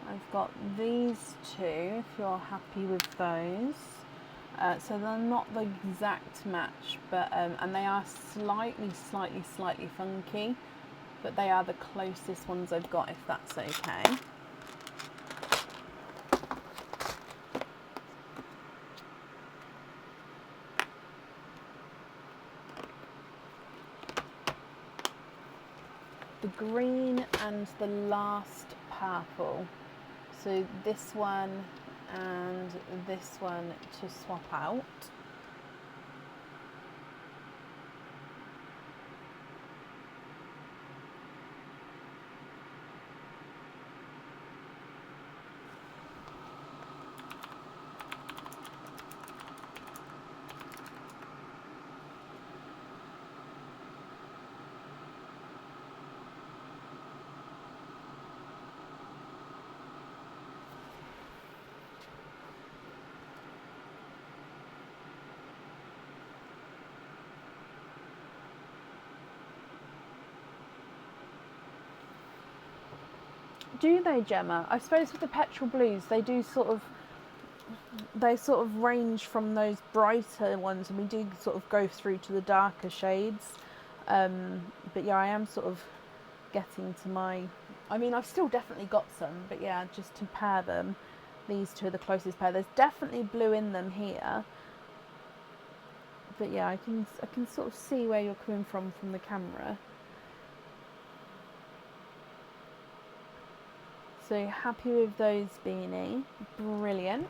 I've got these 2, if you're happy with those. So they're not the exact match, but and they are slightly funky, but they are the closest ones I've got, if that's okay. The green and the last purple. So this one and this one to swap out. Do they, Gemma? I suppose with the petrol blues, they sort of range from those brighter ones, and we do sort of go through to the darker shades. But yeah, I am sort of getting to my... I mean, I've still definitely got some, but yeah, just to pair them, these 2 are the closest pair. There's definitely blue in them here. But yeah, I can sort of see where you're coming from the camera. So happy with those, Beanie? Brilliant.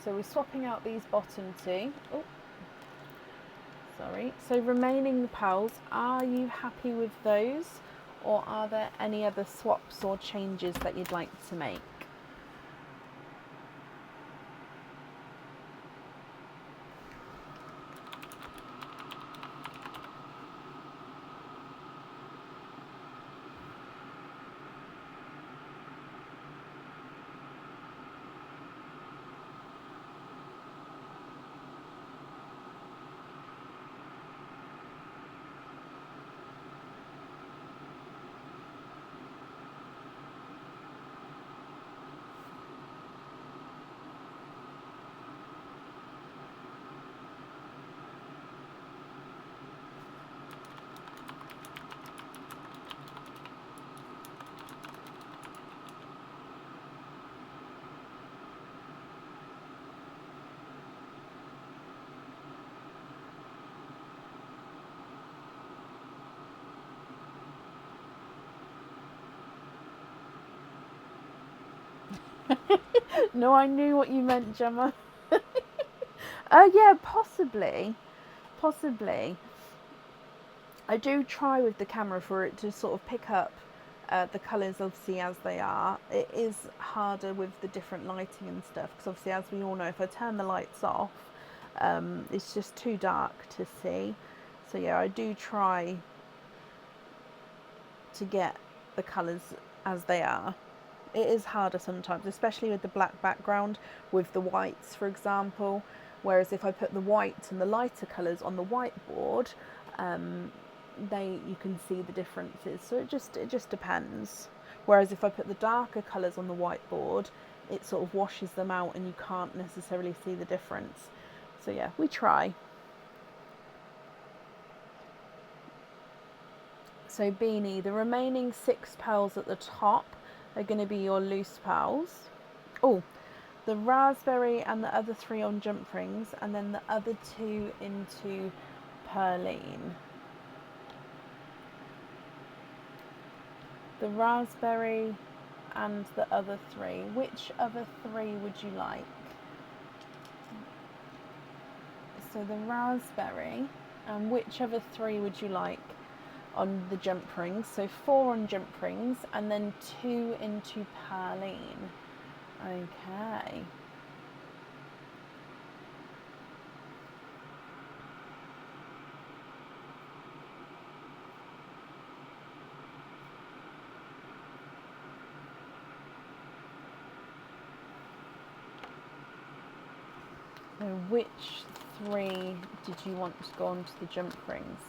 So we're swapping out these bottom 2. Oh, sorry. So remaining the pearls, are you happy with those? Or are there any other swaps or changes that you'd like to make? No, I knew what you meant, Gemma. Yeah, possibly. I do try with the camera for it to sort of pick up the colours, obviously, as they are. It is harder with the different lighting and stuff, because obviously, as we all know, if I turn the lights off, it's just too dark to see. So yeah, I do try to get the colours as they are. It is harder sometimes, especially with the black background, with the whites, for example. Whereas if I put the whites and the lighter colours on the whiteboard, you can see the differences. So it just depends. Whereas if I put the darker colours on the whiteboard, it sort of washes them out and you can't necessarily see the difference. So yeah, we try. So beanie, the remaining 6 pearls at the top are going to be your loose pearls. Oh, the raspberry and the other 3 on jump rings, and then the other 2 into perline. The raspberry and the other 3. Which other 3 would you like? So the raspberry, and which other 3 would you like on the jump rings? So 4 on jump rings and then 2 into perline. Okay. So which 3 did you want to go onto the jump rings?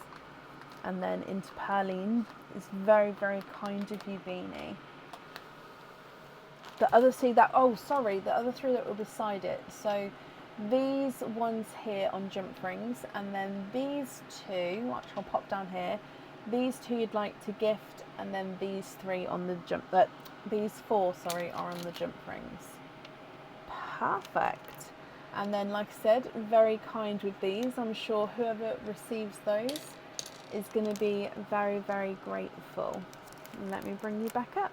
And then into perline. It's very, very kind of you, Beanie. The other 3 that, oh sorry, the other 3 that were beside it. So these ones here on jump rings, and then these 2, which I'll pop down here. These 2 you'd like to gift, and then these 3 on the jump, these 4, sorry, are on the jump rings. Perfect. And then, like I said, very kind with these. I'm sure whoever receives those is going to be very, very grateful. And let me bring you back up.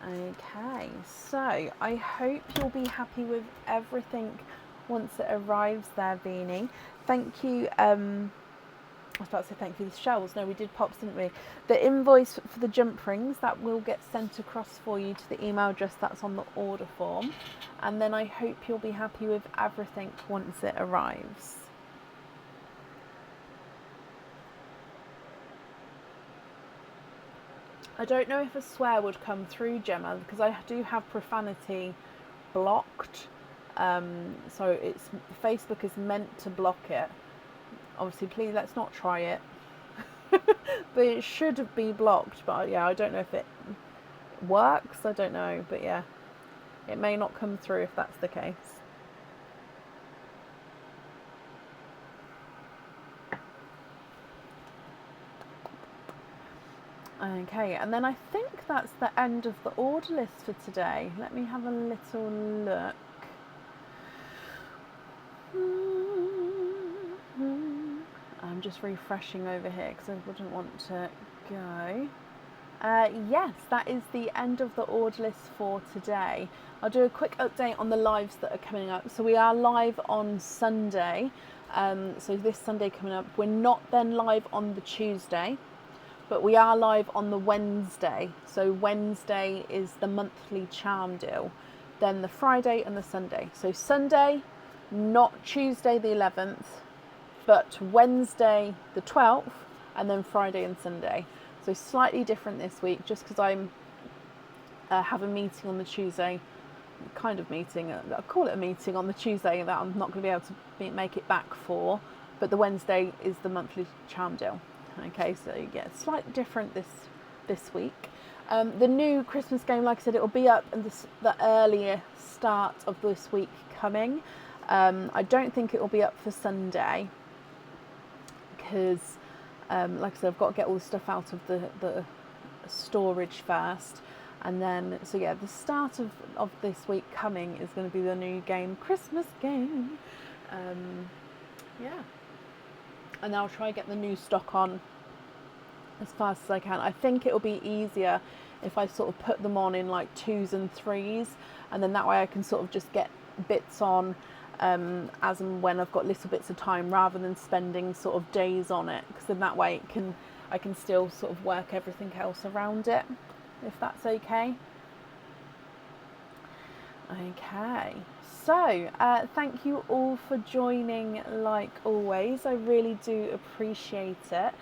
Okay, so I hope you'll be happy with everything once it arrives there, Beanie. Thank you. I was about to say thank you for the shells. No, we did pops, didn't we? The invoice for the jump rings, that will get sent across for you to the email address that's on the order form. And then I hope you'll be happy with everything once it arrives. I don't know if a swear would come through, Gemma, because I do have profanity blocked. So it's Facebook is meant to block it. Obviously, please let's not try it. But it should be blocked. But yeah, I don't know if it works. I don't know. But yeah, it may not come through if that's the case. Okay, and then I think that's the end of the order list for today. Let me have a little look. I'm just refreshing over here because I wouldn't want to go. Yes, that is the end of the order list for today. I'll do a quick update on the lives that are coming up. So we are live on Sunday. So this Sunday coming up. We're not then live on the Tuesday, but we are live on the Wednesday. So Wednesday is the monthly charm deal. Then the Friday and the Sunday. So Sunday, not Tuesday the 11th, but Wednesday the 12th, and then Friday and Sunday. So slightly different this week, just because I'm have a meeting on the Tuesday, kind of meeting, I call it a meeting on the Tuesday that I'm not going to be able to make it back for, but the Wednesday is the monthly charm deal. Okay, so yeah, slightly different this week. The new Christmas game, like I said, it will be up in the earlier start of this week coming. I don't think it will be up for Sunday because, like I said, I've got to get all the stuff out of the storage first. And then, so yeah, the start of this week coming is going to be the new game, Christmas game. Yeah. And I'll try and get the new stock on as fast as I can. I think it'll be easier if I sort of put them on in like 2s and 3s, and then that way I can sort of just get bits on as and when I've got little bits of time, rather than spending sort of days on it, because then that way I can still sort of work everything else around it, if that's okay. Okay, so thank you all for joining like always. I really do appreciate it.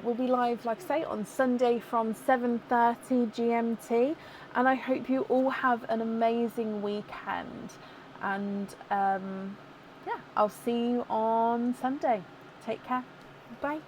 We'll be live, like I say, on Sunday from 7:30 GMT, and I hope you all have an amazing weekend. And yeah, I'll see you on Sunday. Take care. Bye.